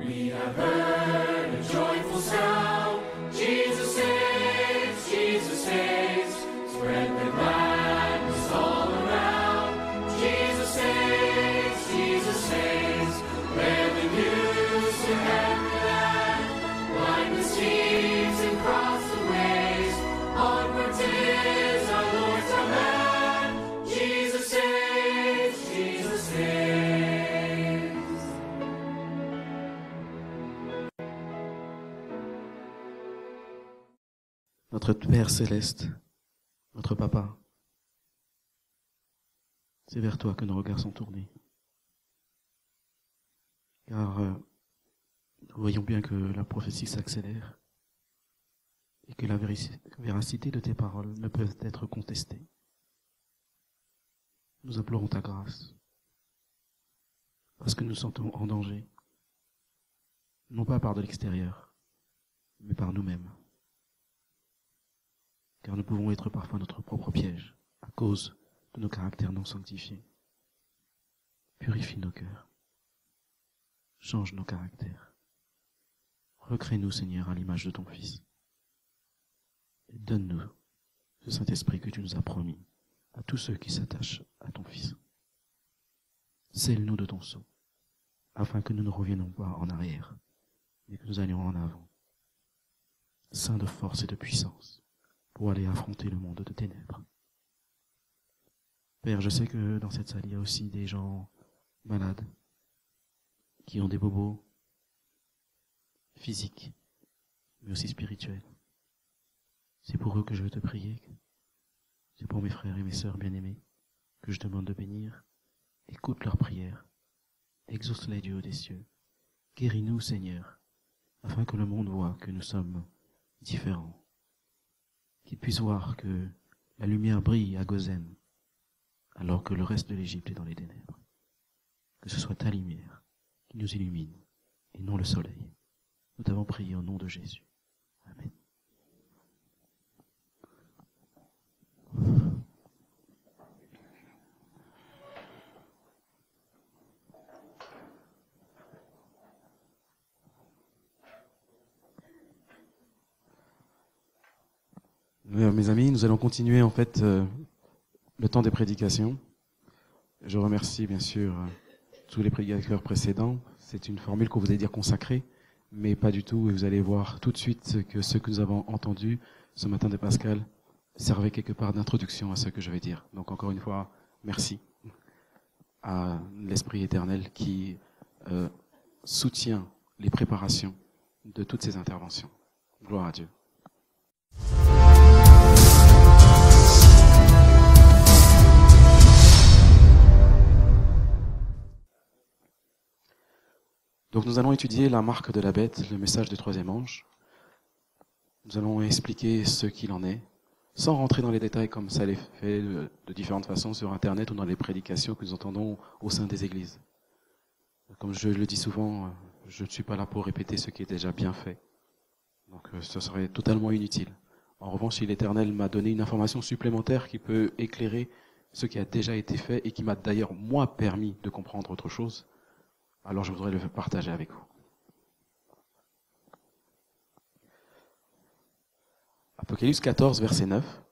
We have heard a joyful sound. Jesus saves, Jesus saves. Spread the gladness all around. Jesus saves, Jesus saves. Bear the news to every land. Blind the seas and cross the ways. Onward 'tis our Lord's command. Jesus saves, Jesus saves. Notre Père céleste, notre Papa, c'est vers toi que nos regards sont tournés. Car nous voyons bien que la prophétie s'accélère et que la véracité de tes paroles ne peut être contestée. Nous implorons ta grâce, parce que nous nous sentons en danger, non pas par de l'extérieur, mais par nous-mêmes. Car nous pouvons être parfois notre propre piège, à cause de nos caractères non sanctifiés. Purifie nos cœurs. Change nos caractères. Recrée-nous, Seigneur, à l'image de ton Fils. Et donne-nous ce Saint-Esprit que tu nous as promis à tous ceux qui s'attachent à ton Fils. Scelle-nous de ton sceau, afin que nous ne reviennons pas en arrière, mais que nous allions en avant, saints de force et de puissance, pour aller affronter le monde de ténèbres. Père, je sais que dans cette salle, il y a aussi des gens malades, qui ont des bobos physiques, mais aussi spirituels. C'est pour eux que je veux te prier. C'est pour mes frères et mes sœurs bien-aimés que je demande de bénir. Écoute leurs prières. Exauce-les du haut des cieux. Guéris-nous, Seigneur, afin que le monde voie que nous sommes différents. Qu'ils puissent voir que la lumière brille à Goshen, alors que le reste de l'Égypte est dans les ténèbres. Que ce soit ta lumière qui nous illumine, et non le soleil. Nous t'avons prié au nom de Jésus. Amen. Mes amis, nous allons continuer en fait le temps des prédications. Je remercie bien sûr tous les prédicateurs précédents. C'est une formule qu'on vous allez dire consacrée, mais pas du tout. Et vous allez voir tout de suite que ce que nous avons entendu ce matin de Pascal servait quelque part d'introduction à ce que je vais dire. Donc encore une fois, merci à l'Esprit éternel qui soutient les préparations de toutes ces interventions. Gloire à Dieu. Donc nous allons étudier la marque de la bête, le message du troisième ange. Nous allons expliquer ce qu'il en est, sans rentrer dans les détails comme ça l'est fait de différentes façons sur Internet ou dans les prédications que nous entendons au sein des églises. Comme je le dis souvent, je ne suis pas là pour répéter ce qui est déjà bien fait. Donc ce serait totalement inutile. En revanche, si l'Éternel m'a donné une information supplémentaire qui peut éclairer ce qui a déjà été fait et qui m'a d'ailleurs, moi, permis de comprendre autre chose, alors je voudrais le partager avec vous. Apocalypse 14, verset 9.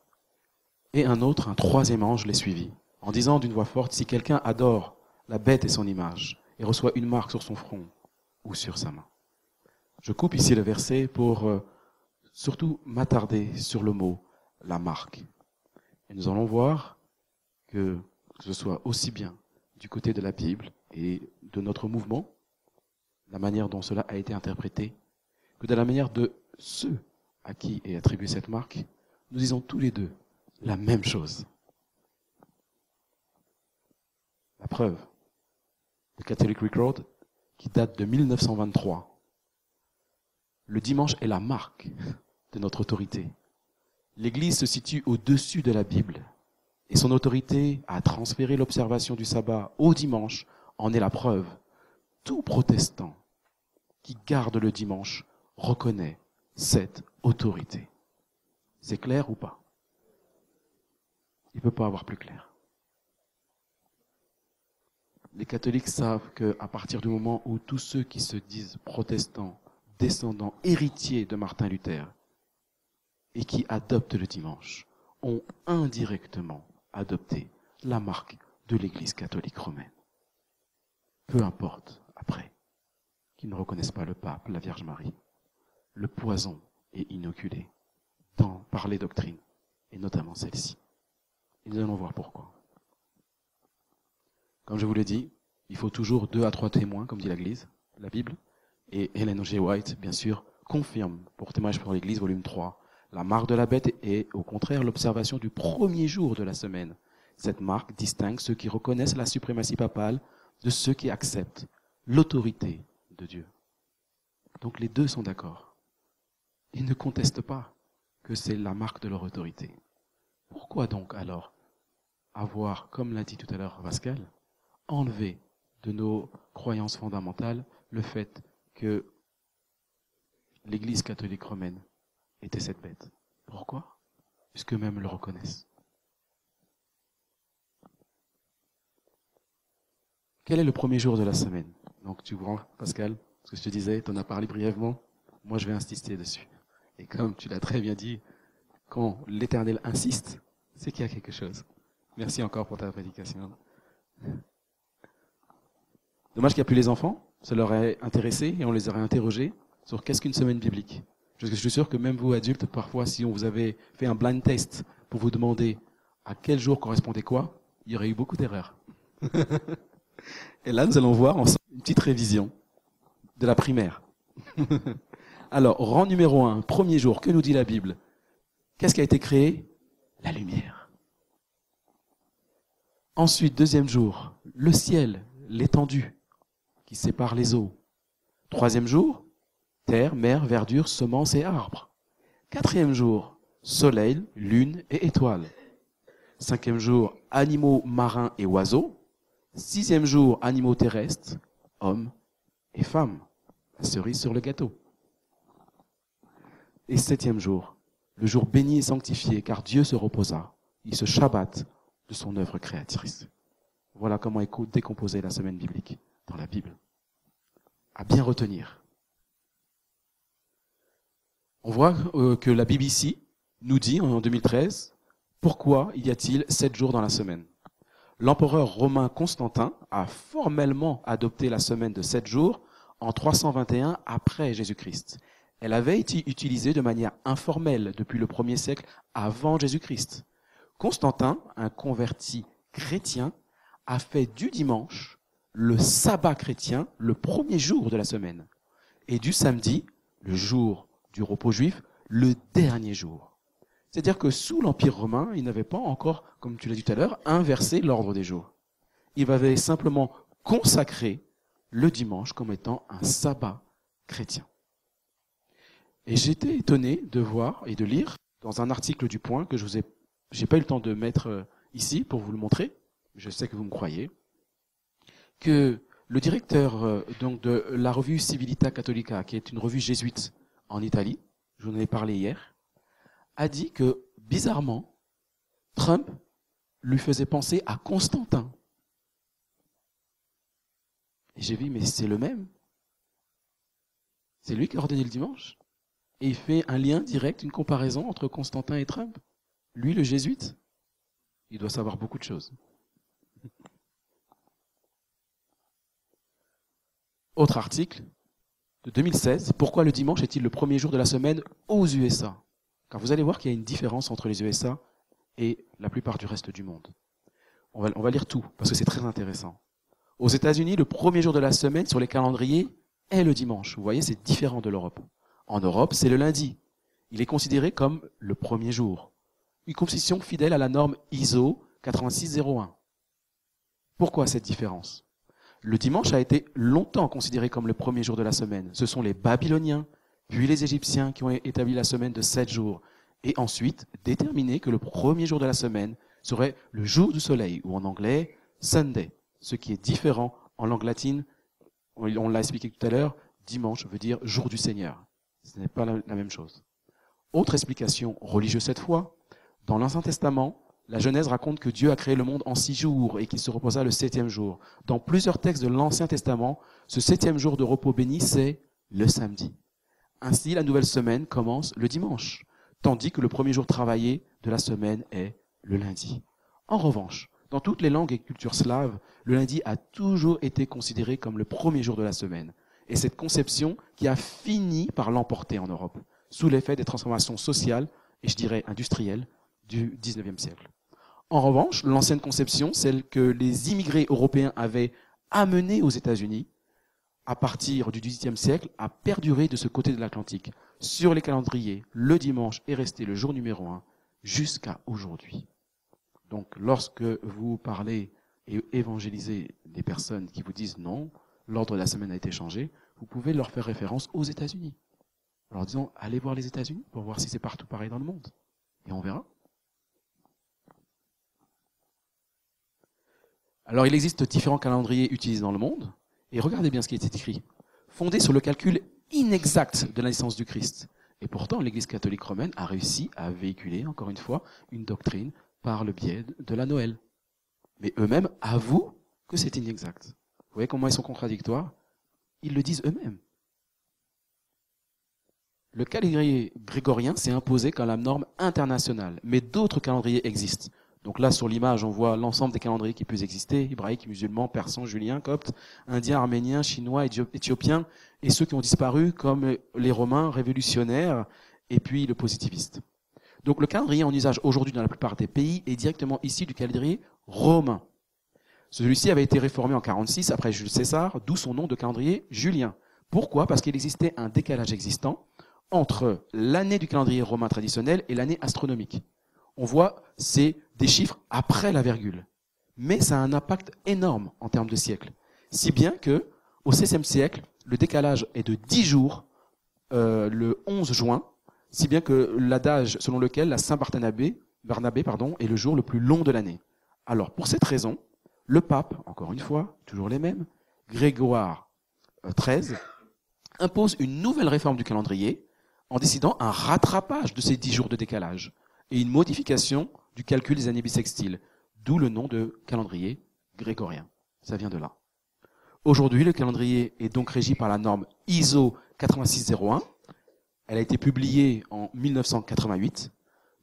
Et un troisième ange les suivit, en disant d'une voix forte, si quelqu'un adore la bête et son image, et reçoit une marque sur son front ou sur sa main. Je coupe ici le verset pour surtout m'attarder sur le mot, la marque. Et nous allons voir que ce soit aussi bien du côté de la Bible et de notre mouvement, la manière dont cela a été interprété, que de la manière de ceux à qui est attribuée cette marque, nous disons tous les deux la même chose. La preuve, le Catholic Record, qui date de 1923. Le dimanche est la marque de notre autorité. L'Église se situe au-dessus de la Bible et son autorité à transférer l'observation du sabbat au dimanche en est la preuve. Tout protestant qui garde le dimanche reconnaît cette autorité. C'est clair ou pas? Il ne peut pas avoir plus clair. Les catholiques savent qu'à partir du moment où tous ceux qui se disent protestants, descendants, héritiers de Martin Luther, et qui adoptent le dimanche, ont indirectement adopté la marque de l'Église catholique romaine. Peu importe, après, qu'ils ne reconnaissent pas le pape, la Vierge Marie, le poison est inoculé par les doctrines, et notamment celle-ci. Et nous allons voir pourquoi. Comme je vous l'ai dit, il faut toujours 2 à 3 témoins, comme dit l'Église, la Bible. Et Ellen G. White, bien sûr, confirme, pour Témoignage pour l'Église, volume 3, la marque de la bête est au contraire l'observation du premier jour de la semaine. Cette marque distingue ceux qui reconnaissent la suprématie papale de ceux qui acceptent l'autorité de Dieu. Donc les deux sont d'accord. Ils ne contestent pas que c'est la marque de leur autorité. Pourquoi donc alors avoir, comme l'a dit tout à l'heure Pascal, enlevé de nos croyances fondamentales le fait que l'Église catholique romaine était cette bête? Pourquoi? Puisqu'eux-mêmes le reconnaissent. Quel est le premier jour de la semaine? Donc tu vois, Pascal, ce que je te disais, tu en as parlé brièvement, moi je vais insister dessus. Et comme tu l'as très bien dit, quand l'Éternel insiste, c'est qu'il y a quelque chose. Merci encore pour ta prédication. Dommage qu'il n'y a plus les enfants, ça leur est intéressé et on les aurait interrogés sur qu'est-ce qu'une semaine biblique. Parce que je suis sûr que même vous, adultes, parfois, si on vous avait fait un blind test pour vous demander à quel jour correspondait quoi, il y aurait eu beaucoup d'erreurs. Et là, nous allons voir ensemble une petite révision de la primaire. Alors, rang numéro 1, premier jour, que nous dit la Bible? Qu'est-ce qui a été créé? La lumière. Ensuite, deuxième jour, le ciel, l'étendue qui sépare les eaux. Troisième jour, terre, mer, verdure, semences et arbres. Quatrième jour, soleil, lune et étoiles. Cinquième jour, animaux marins et oiseaux. Sixième jour, animaux terrestres, hommes et femmes. La cerise sur le gâteau. Et septième jour, le jour béni et sanctifié, car Dieu se reposa. Il se shabat de son œuvre créatrice. Voilà comment est décomposée la semaine biblique dans la Bible. À bien retenir. On voit que la BBC nous dit en 2013 pourquoi y a-t-il 7 jours dans la semaine. L'empereur romain Constantin a formellement adopté la semaine de 7 jours en 321 après Jésus-Christ. Elle avait été utilisée de manière informelle depuis le 1er siècle avant Jésus-Christ. Constantin, un converti chrétien, a fait du dimanche le sabbat chrétien, le premier jour de la semaine, et du samedi, le jour du repos juif, le dernier jour. C'est-à-dire que sous l'Empire romain, il n'avait pas encore, comme tu l'as dit tout à l'heure, inversé l'ordre des jours. Il avait simplement consacré le dimanche comme étant un sabbat chrétien. Et j'étais étonné de voir et de lire dans un article du Point que j'ai pas eu le temps de mettre ici pour vous le montrer, je sais que vous me croyez, que le directeur donc de la revue Civiltà Cattolica, qui est une revue jésuite en Italie, je vous en ai parlé hier, a dit que, bizarrement, Trump lui faisait penser à Constantin. Et j'ai vu, mais c'est le même. C'est lui qui a ordonné le dimanche. Et il fait un lien direct, une comparaison entre Constantin et Trump. Lui, le jésuite, il doit savoir beaucoup de choses. Autre article de 2016. Pourquoi le dimanche est-il le premier jour de la semaine aux USA? Car vous allez voir qu'il y a une différence entre les USA et la plupart du reste du monde. On va lire tout, parce que c'est très intéressant. Aux États-Unis, le premier jour de la semaine sur les calendriers est le dimanche. Vous voyez, c'est différent de l'Europe. En Europe, c'est le lundi. Il est considéré comme le premier jour. Une conception fidèle à la norme ISO 8601. Pourquoi cette différence? Le dimanche a été longtemps considéré comme le premier jour de la semaine. Ce sont les Babyloniens, puis les Égyptiens qui ont établi la semaine de 7 jours, et ensuite déterminé que le premier jour de la semaine serait le jour du soleil, ou en anglais, Sunday, ce qui est différent en langue latine. On l'a expliqué tout à l'heure, dimanche veut dire jour du Seigneur. Ce n'est pas la même chose. Autre explication religieuse cette fois, dans l'Ancien Testament, La Genèse raconte que Dieu a créé le monde en 6 jours et qu'il se reposa le 7e jour. Dans plusieurs textes de l'Ancien Testament, ce 7e jour de repos béni, c'est le samedi. Ainsi, la nouvelle semaine commence le dimanche, tandis que le premier jour travaillé de la semaine est le lundi. En revanche, dans toutes les langues et cultures slaves, le lundi a toujours été considéré comme le premier jour de la semaine. Et cette conception qui a fini par l'emporter en Europe, sous l'effet des transformations sociales et je dirais industrielles du 19e siècle. En revanche, l'ancienne conception, celle que les immigrés européens avaient amenée aux États-Unis, à partir du XVIIIe siècle, a perduré de ce côté de l'Atlantique. Sur les calendriers, le dimanche est resté le jour numéro 1 jusqu'à aujourd'hui. Donc, lorsque vous parlez et évangélisez des personnes qui vous disent non, l'ordre de la semaine a été changé, vous pouvez leur faire référence aux États-Unis. En leur disant, allez voir les États-Unis pour voir si c'est partout pareil dans le monde. Et on verra. Alors, il existe différents calendriers utilisés dans le monde. Et regardez bien ce qui est écrit. Fondé sur le calcul inexact de la naissance du Christ. Et pourtant, l'Église catholique romaine a réussi à véhiculer, encore une fois, une doctrine par le biais de la Noël. Mais eux-mêmes avouent que c'est inexact. Vous voyez comment ils sont contradictoires? Ils le disent eux-mêmes. Le calendrier grégorien s'est imposé comme la norme internationale, mais d'autres calendriers existent. Donc là, sur l'image, on voit l'ensemble des calendriers qui peuvent exister, hébraïques, musulmans, persans, juliens, coptes, indiens, arméniens, chinois, éthiopiens, et ceux qui ont disparu comme les Romains révolutionnaires, et puis le positiviste. Donc le calendrier en usage aujourd'hui dans la plupart des pays est directement issu du calendrier romain. Celui-ci avait été réformé en 46 après Jules César, d'où son nom de calendrier julien. Pourquoi? Parce qu'il existait un décalage existant entre l'année du calendrier romain traditionnel et l'année astronomique. On voit, c'est des chiffres après la virgule. Mais ça a un impact énorme en termes de siècles. Si bien que, au XVIe siècle, le décalage est de 10 jours, le 11 juin, si bien que l'adage selon lequel la Saint-Barnabé est le jour le plus long de l'année. Alors, pour cette raison, le pape, encore une fois, toujours les mêmes, Grégoire XIII, impose une nouvelle réforme du calendrier en décidant un rattrapage de ces 10 jours de décalage et une modification du calcul des années bissextiles, d'où le nom de calendrier grégorien. Ça vient de là. Aujourd'hui, le calendrier est donc régi par la norme ISO 8601. Elle a été publiée en 1988,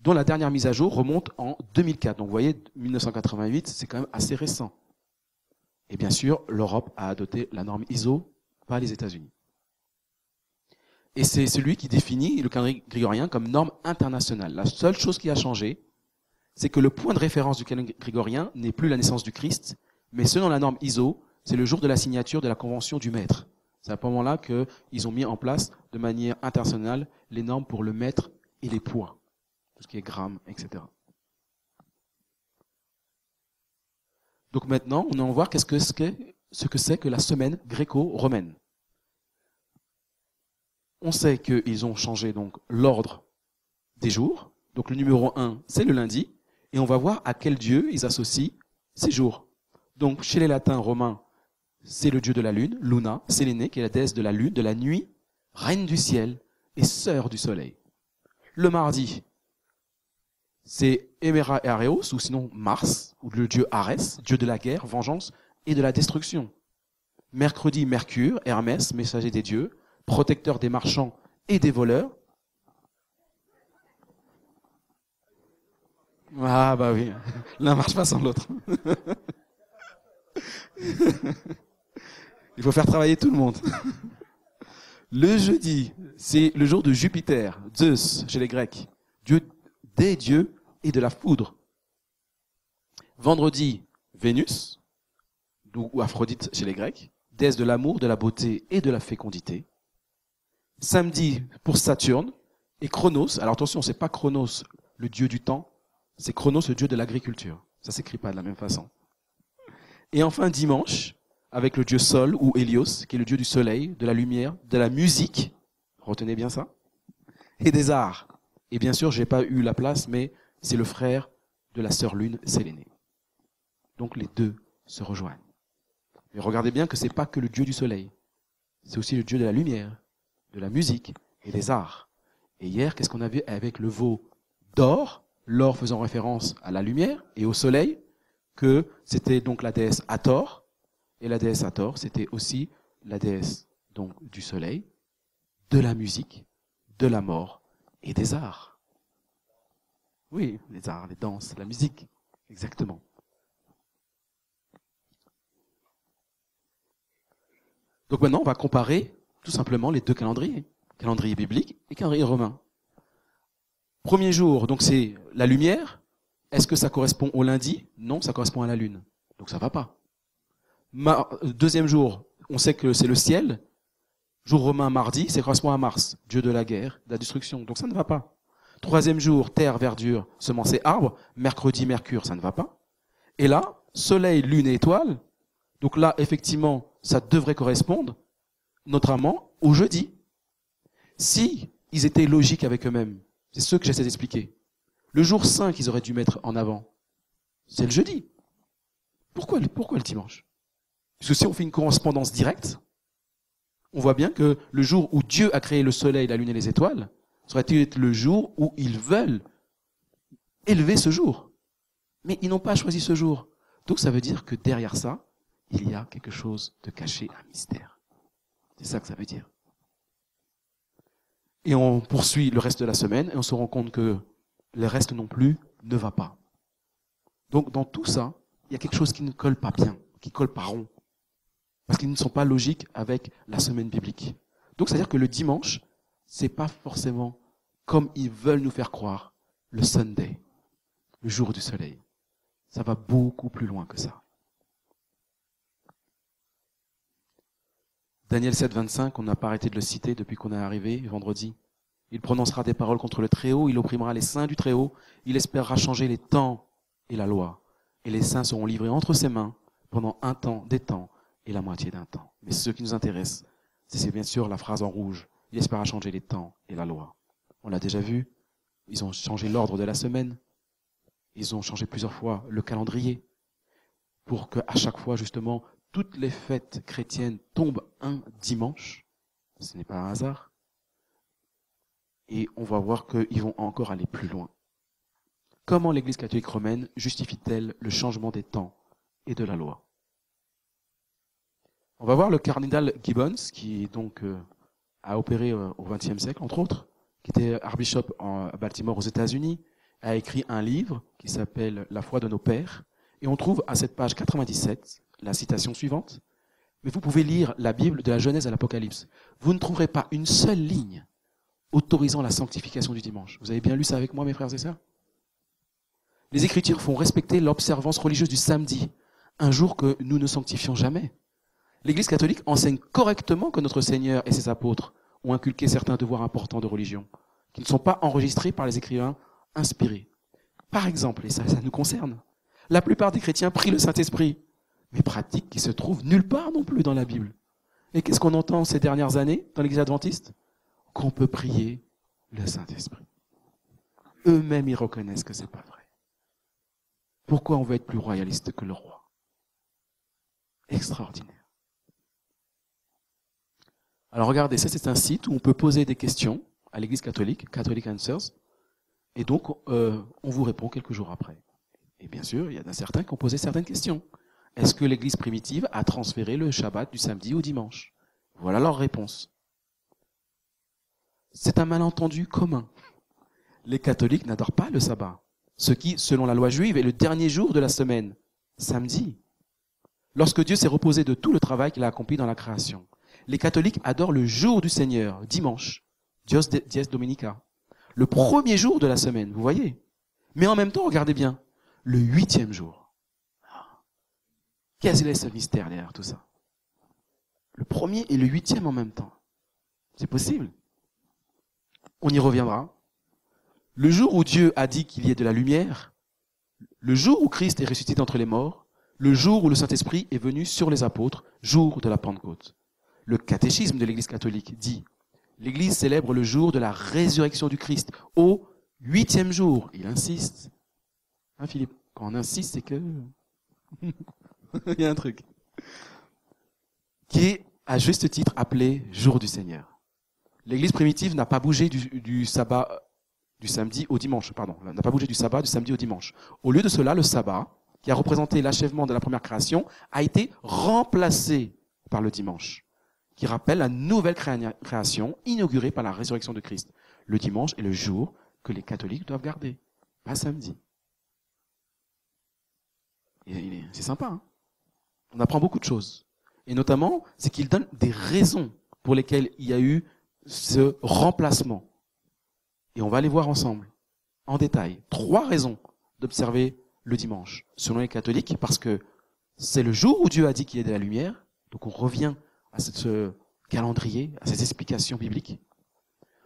dont la dernière mise à jour remonte en 2004. Donc vous voyez, 1988, c'est quand même assez récent. Et bien sûr, l'Europe a adopté la norme ISO, pas les États-Unis. Et c'est celui qui définit le calendrier grégorien comme norme internationale. La seule chose qui a changé, c'est que le point de référence du calendrier grégorien n'est plus la naissance du Christ, mais selon la norme ISO, c'est le jour de la signature de la convention du maître. C'est à ce moment-là qu'ils ont mis en place de manière internationale les normes pour le maître et les poids, tout ce qui est grammes, etc. Donc maintenant, on va voir ce que c'est que la semaine gréco-romaine. On sait qu'ils ont changé donc l'ordre des jours. Donc le numéro 1, c'est le lundi. Et on va voir à quel dieu ils associent ces jours. Donc chez les latins romains, c'est le dieu de la lune, Luna, Sélénée, qui est la déesse de la lune, de la nuit, reine du ciel et sœur du soleil. Le mardi, c'est Héméra et Aréos, ou sinon Mars, ou le dieu Arès, dieu de la guerre, vengeance et de la destruction. Mercredi, Mercure, Hermès, messager des dieux, protecteur des marchands et des voleurs. Ah bah oui, l'un marche pas sans l'autre. Il faut faire travailler tout le monde. Le jeudi, c'est le jour de Jupiter, Zeus chez les Grecs, dieu des dieux et de la foudre. Vendredi, Vénus, ou Aphrodite chez les Grecs, déesse de l'amour, de la beauté et de la fécondité. Samedi, pour Saturne, et Chronos. Alors attention, c'est pas Chronos, le dieu du temps, c'est Chronos, le dieu de l'agriculture. Ça s'écrit pas de la même façon. Et enfin, dimanche, avec le dieu Sol, ou Hélios, qui est le dieu du soleil, de la lumière, de la musique, retenez bien ça, et des arts. Et bien sûr, j'ai pas eu la place, mais c'est le frère de la sœur lune, Sélénée. Donc les deux se rejoignent. Et regardez bien que c'est pas que le dieu du soleil, c'est aussi le dieu de la lumière, de la musique et des arts. Et hier, qu'est-ce qu'on a vu avec le veau d'or l'or faisant référence à la lumière et au soleil, que c'était donc la déesse Hathor, et la déesse Hathor, c'était aussi la déesse donc du soleil, de la musique, de la mort et des arts. Oui, les arts, les danses, la musique, exactement. Donc maintenant, on va comparer tout simplement les deux calendriers, calendrier biblique et calendrier romain. Premier jour, donc c'est la lumière. Est-ce que ça correspond au lundi? Non, ça correspond à la lune. Donc ça va pas. Deuxième jour, on sait que c'est le ciel. Jour romain, mardi, ça correspond à Mars, dieu de la guerre, de la destruction. Donc ça ne va pas. Troisième jour, terre, verdure, semences et arbres. Mercredi, Mercure, ça ne va pas. Et là, soleil, lune et étoiles. Donc là, effectivement, ça devrait correspondre, notamment au jeudi. Si ils étaient logiques avec eux-mêmes, c'est ce que j'essaie d'expliquer. Le jour saint qu'ils auraient dû mettre en avant, c'est le jeudi. Pourquoi le dimanche? Parce que si on fait une correspondance directe, on voit bien que le jour où Dieu a créé le soleil, la lune et les étoiles, ça aurait été le jour où ils veulent élever ce jour. Mais ils n'ont pas choisi ce jour. Donc ça veut dire que derrière ça, il y a quelque chose de caché, un mystère. C'est ça que ça veut dire. Et on poursuit le reste de la semaine et on se rend compte que le reste non plus ne va pas. Donc dans tout ça, il y a quelque chose qui ne colle pas bien, qui ne colle pas rond. Parce qu'ils ne sont pas logiques avec la semaine biblique. Donc c'est-à-dire que le dimanche, c'est pas forcément comme ils veulent nous faire croire, le Sunday, le jour du soleil. Ça va beaucoup plus loin que ça. Daniel 7, 25, on n'a pas arrêté de le citer depuis qu'on est arrivé vendredi. Il prononcera des paroles contre le Très-Haut, il opprimera les saints du Très-Haut, il espérera changer les temps et la loi. Et les saints seront livrés entre ses mains pendant un temps, des temps et la moitié d'un temps. Mais ce qui nous intéresse, c'est bien sûr la phrase en rouge. Il espérera changer les temps et la loi. On l'a déjà vu, ils ont changé l'ordre de la semaine, ils ont changé plusieurs fois le calendrier, pour qu'à chaque fois, justement, toutes les fêtes chrétiennes tombent un dimanche. Ce n'est pas un hasard. Et on va voir qu'ils vont encore aller plus loin. Comment l'Église catholique romaine justifie-t-elle le changement des temps et de la loi? On va voir le cardinal Gibbons, qui donc a opéré au XXe siècle, entre autres, qui était archbishop à Baltimore aux États-Unis, a écrit un livre qui s'appelle « La foi de nos pères ». Et on trouve à cette page 97 la citation suivante. Mais vous pouvez lire la Bible de la Genèse à l'Apocalypse. Vous ne trouverez pas une seule ligne autorisant la sanctification du dimanche. Vous avez bien lu ça avec moi, mes frères et sœurs? Les Écritures font respecter l'observance religieuse du samedi, un jour que nous ne sanctifions jamais. L'Église catholique enseigne correctement que notre Seigneur et ses apôtres ont inculqué certains devoirs importants de religion, qui ne sont pas enregistrés par les écrivains inspirés. Par exemple, et ça nous concerne, la plupart des chrétiens prient le Saint-Esprit, mais pratiques qui se trouvent nulle part non plus dans la Bible. Et qu'est-ce qu'on entend ces dernières années dans l'Église adventiste? Qu'on peut prier le Saint-Esprit. Eux-mêmes, ils reconnaissent que c'est pas vrai. Pourquoi on veut être plus royaliste que le roi? Extraordinaire. Alors regardez, ça c'est un site où on peut poser des questions à l'Église catholique, Catholic Answers, et donc on vous répond quelques jours après. Et bien sûr, il y en a certains qui ont posé certaines questions. Est-ce que l'Église primitive a transféré le Shabbat du samedi au dimanche? Voilà leur réponse. C'est un malentendu commun. Les catholiques n'adorent pas le sabbat, ce qui, selon la loi juive, est le dernier jour de la semaine, samedi. Lorsque Dieu s'est reposé de tout le travail qu'il a accompli dans la création. Les catholiques adorent le jour du Seigneur, dimanche, Dios Dies Dominica, le premier jour de la semaine, vous voyez. Mais en même temps, regardez bien, le 8e jour. Quel est ce mystère derrière tout ça? Le premier et le 8e en même temps. C'est possible. On y reviendra. Le jour où Dieu a dit qu'il y ait de la lumière, le jour où Christ est ressuscité d'entre les morts, le jour où le Saint-Esprit est venu sur les apôtres, jour de la Pentecôte. Le catéchisme de l'Église catholique dit « L'Église célèbre le jour de la résurrection du Christ, au 8e jour. » Il insiste. Hein, Philippe? Quand on insiste, c'est que... Il y a un truc. Qui est, à juste titre, appelé jour du Seigneur. L'Église primitive n'a pas bougé du sabbat du samedi au dimanche, pardon, n'a pas bougé du sabbat du samedi au dimanche. Au lieu de cela, le sabbat, qui a représenté l'achèvement de la première création, a été remplacé par le dimanche, qui rappelle la nouvelle création inaugurée par la résurrection de Christ. Le dimanche est le jour que les catholiques doivent garder, pas samedi. Et c'est sympa, hein? On apprend beaucoup de choses. Et notamment, c'est qu'il donne des raisons pour lesquelles il y a eu ce remplacement. Et on va les voir ensemble, en détail. 3 raisons d'observer le dimanche, selon les catholiques, parce que c'est le jour où Dieu a dit qu'il y ait de la lumière. Donc on revient à ce calendrier, à ces explications bibliques.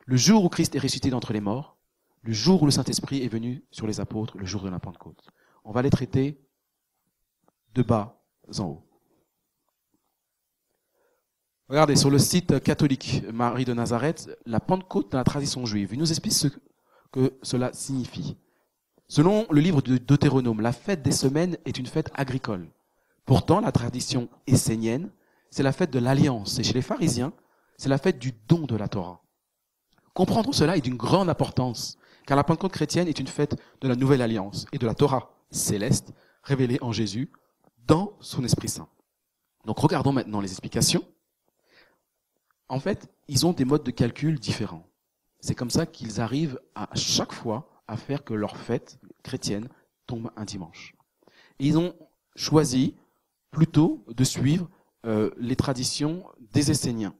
Le jour où Christ est ressuscité d'entre les morts, le jour où le Saint-Esprit est venu sur les apôtres, le jour de la Pentecôte. On va les traiter de bas en haut. Regardez, sur le site catholique Marie de Nazareth, la Pentecôte dans la tradition juive, il nous explique ce que cela signifie. Selon le livre de Deutéronome, la fête des semaines est une fête agricole. Pourtant, la tradition essénienne, c'est la fête de l'alliance. Et chez les pharisiens, c'est la fête du don de la Torah. Comprendre cela est d'une grande importance, car la Pentecôte chrétienne est une fête de la nouvelle alliance et de la Torah céleste, révélée en Jésus, dans son Esprit Saint. Donc regardons maintenant les explications. En fait, ils ont des modes de calcul différents. C'est comme ça qu'ils arrivent à chaque fois à faire que leur fête chrétienne tombe un dimanche. Et ils ont choisi plutôt de suivre les traditions des Esséniens.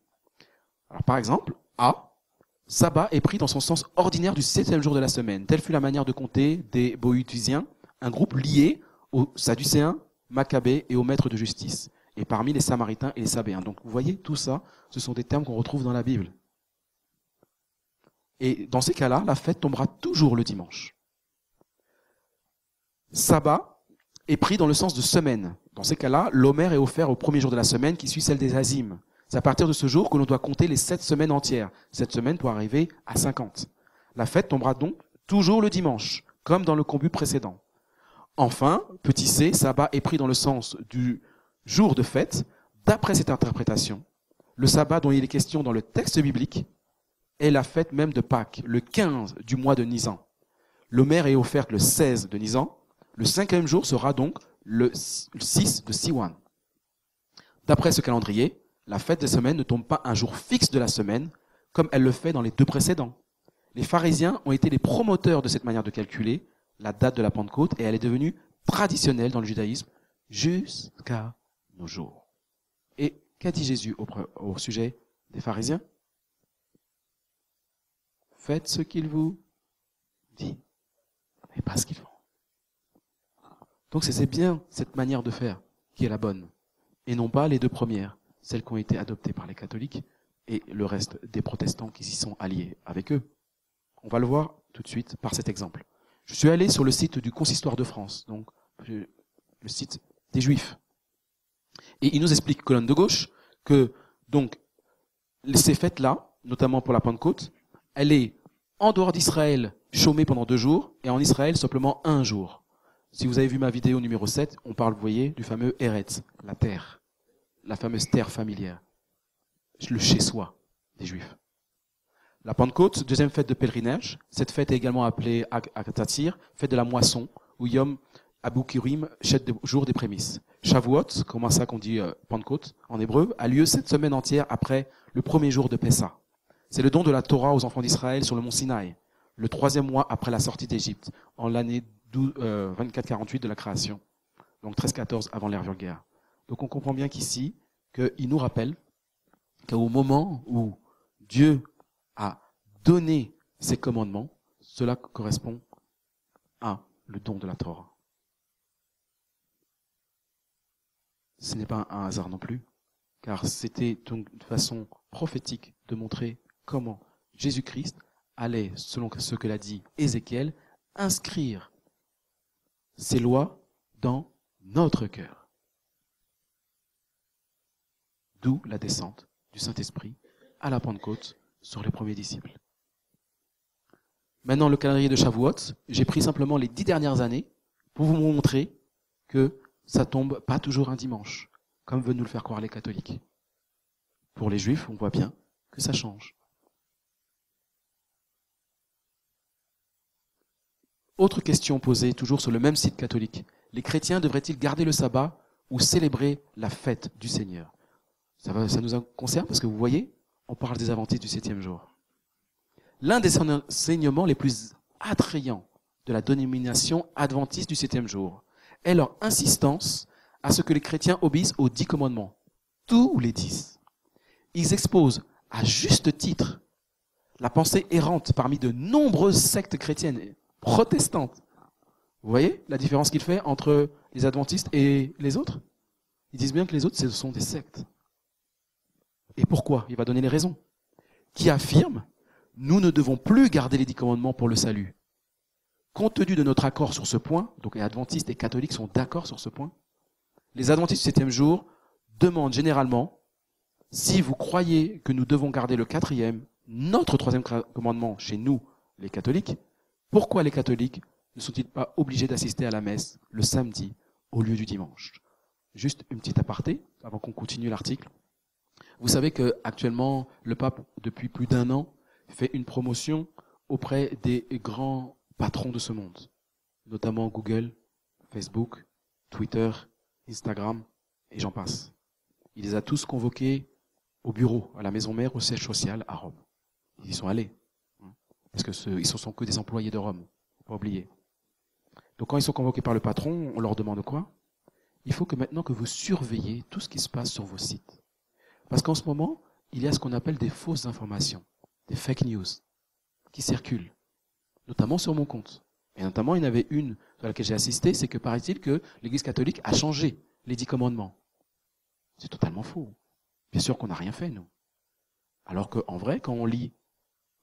Alors, par exemple, A, sabbat est pris dans son sens ordinaire du 7e jour de la semaine. Telle fut la manière de compter des Boïotiens, un groupe lié aux Sadducéens, Maccabées et aux maîtres de justice, et parmi les Samaritains et les Sabéens. Donc vous voyez, tout ça, ce sont des termes qu'on retrouve dans la Bible. Et dans ces cas-là, la fête tombera toujours le dimanche. Sabbat est pris dans le sens de semaine. Dans ces cas-là, l'Omer est offert au premier jour de la semaine qui suit celle des Azim. C'est à partir de ce jour que l'on doit compter les 7 semaines entières. 7 semaines pour arriver à 50. La fête tombera donc toujours le dimanche, comme dans le combut précédent. Enfin, petit c, sabbat est pris dans le sens du jour de fête. D'après cette interprétation, le sabbat dont il est question dans le texte biblique est la fête même de Pâques, le 15 du mois de Nisan. L'Omer est offerte le 16 de Nisan. Le 5e jour sera donc le 6 de Siwan. D'après ce calendrier, la fête des semaines ne tombe pas un jour fixe de la semaine, comme elle le fait dans les 2 précédents. Les pharisiens ont été les promoteurs de cette manière de calculer la date de la Pentecôte, et elle est devenue traditionnelle dans le judaïsme jusqu'à nos jours. Et qu'a dit Jésus au sujet des pharisiens? Faites ce qu'il vous dit, mais pas ce qu'ils font. Donc c'est bien cette manière de faire qui est la bonne, et non pas les 2 premières, celles qui ont été adoptées par les catholiques et le reste des protestants qui s'y sont alliés avec eux. On va le voir tout de suite par cet exemple. Je suis allé sur le site du Consistoire de France, donc le site des Juifs. Et il nous explique, colonne de gauche, que donc ces fêtes-là, notamment pour la Pentecôte, elle est en dehors d'Israël chômée pendant 2 jours, et en Israël simplement 1 jour. Si vous avez vu ma vidéo numéro 7, on parle, vous voyez, du fameux Eretz, la terre, la fameuse terre familière, le chez-soi des Juifs. La Pentecôte, 2e fête de pèlerinage. Cette fête est également appelée Akatzir, fête de la moisson, ou Yom Abukirim, jour des prémices. Shavuot, comment ça qu'on dit Pentecôte en hébreu, a lieu 7 semaines entières après le premier jour de Pessah. C'est le don de la Torah aux enfants d'Israël sur le mont Sinaï, le 3e mois après la sortie d'Égypte, en l'année 24-48 de la création, donc 13-14 avant l'ère vulgaire. Donc on comprend bien qu'ici, qu'il nous rappelle qu'au moment où Dieu a donné ses commandements, cela correspond à le don de la Torah. Ce n'est pas un hasard non plus, car c'était donc une façon prophétique de montrer comment Jésus-Christ allait, selon ce que l'a dit Ézéchiel, inscrire ces lois dans notre cœur. D'où la descente du Saint-Esprit à la Pentecôte sur les premiers disciples. Maintenant, le calendrier de Shavuot, j'ai pris simplement les 10 dernières années pour vous montrer que ça tombe pas toujours un dimanche, comme veulent nous le faire croire les catholiques. Pour les Juifs, on voit bien que ça change. Autre question posée, toujours sur le même site catholique. Les chrétiens devraient-ils garder le sabbat ou célébrer la fête du Seigneur? Ça nous concerne parce que vous voyez, on parle des adventistes du 7e jour. L'un des enseignements les plus attrayants de la dénomination adventiste du 7e jour est leur insistance à ce que les chrétiens obéissent aux 10 commandements. Tous les 10. Ils exposent à juste titre la pensée errante parmi de nombreuses sectes chrétiennes protestantes. Vous voyez la différence qu'il fait entre les adventistes et les autres? Ils disent bien que les autres, ce sont des sectes. Et pourquoi? Il va donner les raisons. Qui affirment, nous ne devons plus garder les 10 commandements pour le salut. Compte tenu de notre accord sur ce point, donc les adventistes et catholiques sont d'accord sur ce point, les adventistes du 7e jour demandent généralement, si vous croyez que nous devons garder le 4e, notre 3e commandement chez nous, les catholiques, pourquoi les catholiques ne sont-ils pas obligés d'assister à la messe le samedi au lieu du dimanche? Juste une petite aparté, avant qu'on continue l'article. Vous savez qu'actuellement, le pape, depuis plus d'1 an, fait une promotion auprès des grands patrons de ce monde, notamment Google, Facebook, Twitter, Instagram, et j'en passe. Il les a tous convoqués au bureau, à la maison mère, au siège social à Rome. Ils y sont allés. Parce que ils ne sont que des employés de Rome. Faut pas oublier. Donc quand ils sont convoqués par le patron, on leur demande quoi? Il faut que maintenant que vous surveillez tout ce qui se passe sur vos sites. Parce qu'en ce moment, il y a ce qu'on appelle des fausses informations, des fake news, qui circulent, notamment sur mon compte. Et notamment, il y en avait une sur laquelle j'ai assisté, c'est que paraît-il que l'Église catholique a changé les 10 commandements. C'est totalement faux. Bien sûr qu'on n'a rien fait, nous. Alors qu'en vrai, quand on lit,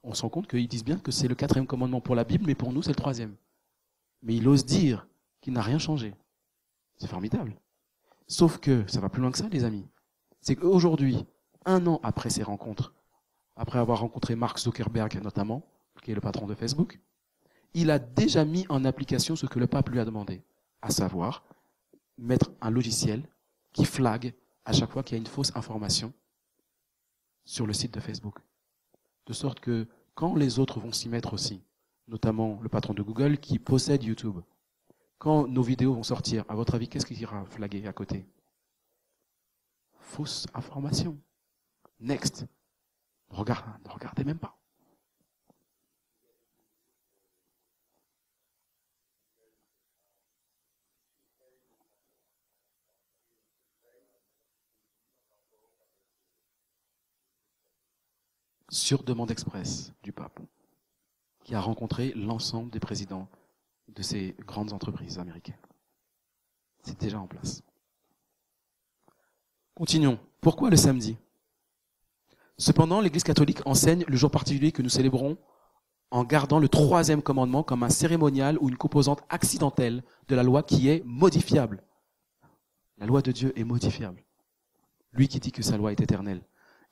on se rend compte qu'ils disent bien que c'est le 4e commandement pour la Bible, mais pour nous, c'est le 3e. Mais il ose dire qu'il n'a rien changé. C'est formidable. Sauf que, ça va plus loin que ça, les amis. C'est qu'aujourd'hui, 1 an après ces rencontres, après avoir rencontré Mark Zuckerberg notamment, qui est le patron de Facebook, il a déjà mis en application ce que le pape lui a demandé, à savoir mettre un logiciel qui flague à chaque fois qu'il y a une fausse information sur le site de Facebook. De sorte que quand les autres vont s'y mettre aussi, notamment le patron de Google qui possède YouTube, quand nos vidéos vont sortir, à votre avis, qu'est-ce qui ira flaguer à côté? Fausse information. Next. Ne regardez même pas. Sur demande express du pape, qui a rencontré l'ensemble des présidents de ces grandes entreprises américaines. C'est déjà en place. Continuons. Pourquoi le samedi? Cependant, l'Église catholique enseigne le jour particulier que nous célébrons en gardant le 3e commandement comme un cérémonial ou une composante accidentelle de la loi qui est modifiable. La loi de Dieu est modifiable. Lui qui dit que sa loi est éternelle.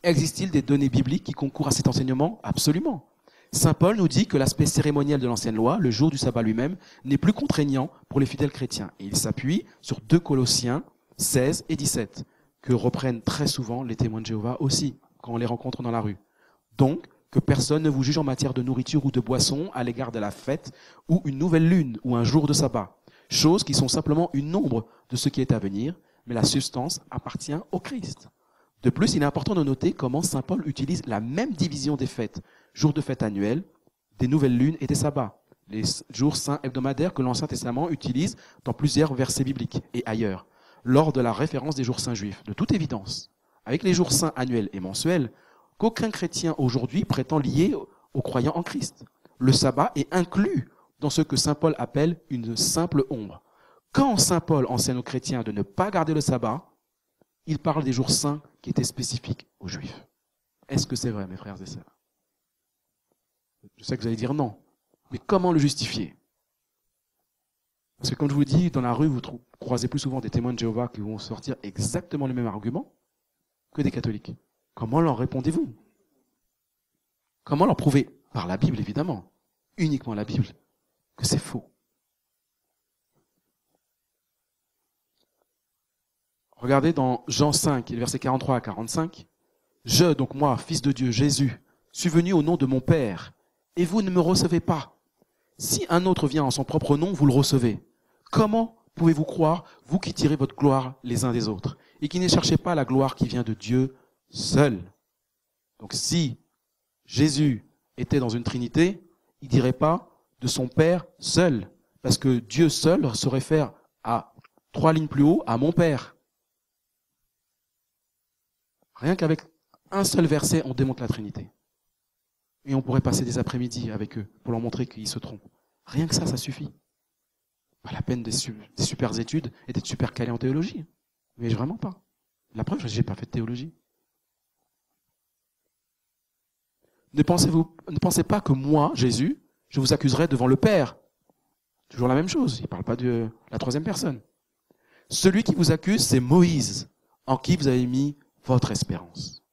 Existe-t-il des données bibliques qui concourent à cet enseignement? Absolument. Saint Paul nous dit que l'aspect cérémoniel de l'ancienne loi, le jour du sabbat lui-même, n'est plus contraignant pour les fidèles chrétiens. Et il s'appuie sur 2 Colossiens 16 et 17, que reprennent très souvent les témoins de Jéhovah aussi, quand on les rencontre dans la rue. Donc, que personne ne vous juge en matière de nourriture ou de boisson à l'égard de la fête, ou une nouvelle lune, ou un jour de sabbat. Choses qui sont simplement une ombre de ce qui est à venir, mais la substance appartient au Christ. De plus, il est important de noter comment saint Paul utilise la même division des fêtes, jours de fête annuels, des nouvelles lunes et des sabbats, les jours saints hebdomadaires que l'Ancien Testament utilise dans plusieurs versets bibliques et ailleurs, lors de la référence des jours saints juifs. De toute évidence, avec les jours saints annuels et mensuels, qu'aucun chrétien aujourd'hui prétend lier aux croyants en Christ. Le sabbat est inclus dans ce que saint Paul appelle une simple ombre. Quand saint Paul enseigne aux chrétiens de ne pas garder le sabbat, il parle des jours saints qui étaient spécifiques aux Juifs. Est-ce que c'est vrai, mes frères et sœurs? Je sais que vous allez dire non. Mais comment le justifier? Parce que comme je vous dis, dans la rue, vous croisez plus souvent des témoins de Jéhovah qui vont sortir exactement le même argument que des catholiques. Comment leur répondez-vous? Comment leur prouver? Par la Bible, évidemment. Uniquement la Bible. Que c'est faux. Regardez dans Jean 5, versets 43 à 45. « Je, donc moi, fils de Dieu, Jésus, suis venu au nom de mon Père, et vous ne me recevez pas. Si un autre vient en son propre nom, vous le recevez. Comment pouvez-vous croire, vous qui tirez votre gloire les uns des autres, et qui ne cherchez pas la gloire qui vient de Dieu seul? Donc si Jésus était dans une trinité, il ne dirait pas de son Père seul, parce que Dieu seul se réfère à 3 lignes plus haut à mon Père. Rien qu'avec un seul verset, on démontre la Trinité. Et on pourrait passer des après-midi avec eux pour leur montrer qu'ils se trompent. Rien que ça suffit. Pas la peine des super études et d'être super calé en théologie. Mais vraiment pas. La preuve, j'ai pas fait de théologie. Ne pensez pas que moi, Jésus, je vous accuserai devant le Père. Toujours la même chose. Il ne parle pas de la troisième personne. Celui qui vous accuse, c'est Moïse, en qui vous avez mis votre espérance.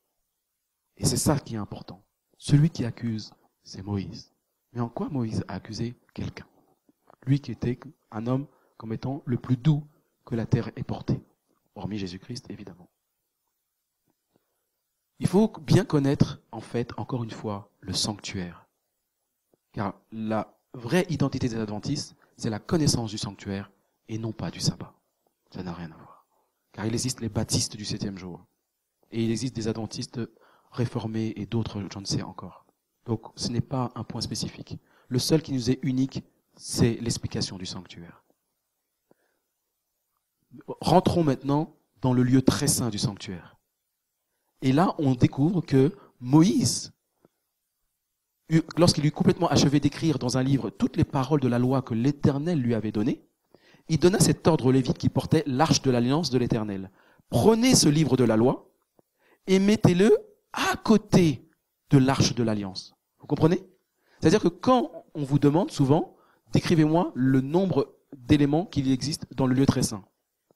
Et c'est ça qui est important. Celui qui accuse, c'est Moïse. Mais en quoi Moïse a accusé quelqu'un? Lui qui était un homme comme étant le plus doux que la terre ait porté. Hormis Jésus-Christ, évidemment. Il faut bien connaître, en fait, encore une fois, le sanctuaire. Car la vraie identité des adventistes, c'est la connaissance du sanctuaire et non pas du sabbat. Ça n'a rien à voir. Car il existe les baptistes du 7e jour. Et il existe des adventistes réformés et d'autres, j'en sais encore. Donc ce n'est pas un point spécifique. Le seul qui nous est unique, c'est l'explication du sanctuaire. Rentrons maintenant dans le lieu très saint du sanctuaire. Et là, on découvre que Moïse, lorsqu'il eut complètement achevé d'écrire dans un livre toutes les paroles de la loi que l'Éternel lui avait données, il donna cet ordre aux Lévites qui portaient l'arche de l'alliance de l'Éternel. Prenez ce livre de la loi et mettez-le à côté de l'arche de l'alliance. Vous comprenez? C'est-à-dire que quand on vous demande souvent, décrivez-moi le nombre d'éléments qu'il existe dans le lieu très saint.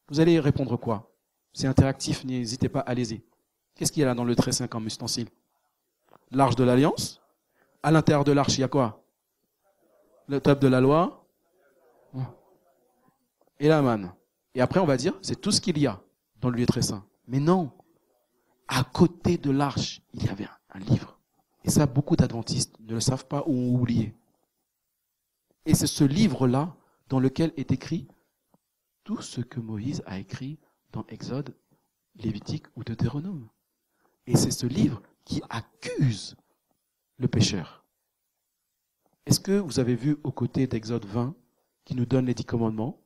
Vous allez répondre quoi? C'est interactif, n'hésitez pas, allez-y. Qu'est-ce qu'il y a là dans le très saint comme ustensile? L'arche de l'alliance. À l'intérieur de l'arche, il y a quoi? Le table de la loi. Et la manne. Et après, on va dire, c'est tout ce qu'il y a dans le lieu très saint. Mais non. À côté de l'arche, il y avait un livre. Et ça, beaucoup d'adventistes ne le savent pas ou ont oublié. Et c'est ce livre-là dans lequel est écrit tout ce que Moïse a écrit dans Exode, Lévitique ou Deutéronome. Et c'est ce livre qui accuse le pécheur. Est-ce que vous avez vu aux côtés d'Exode 20, qui nous donne les 10 commandements,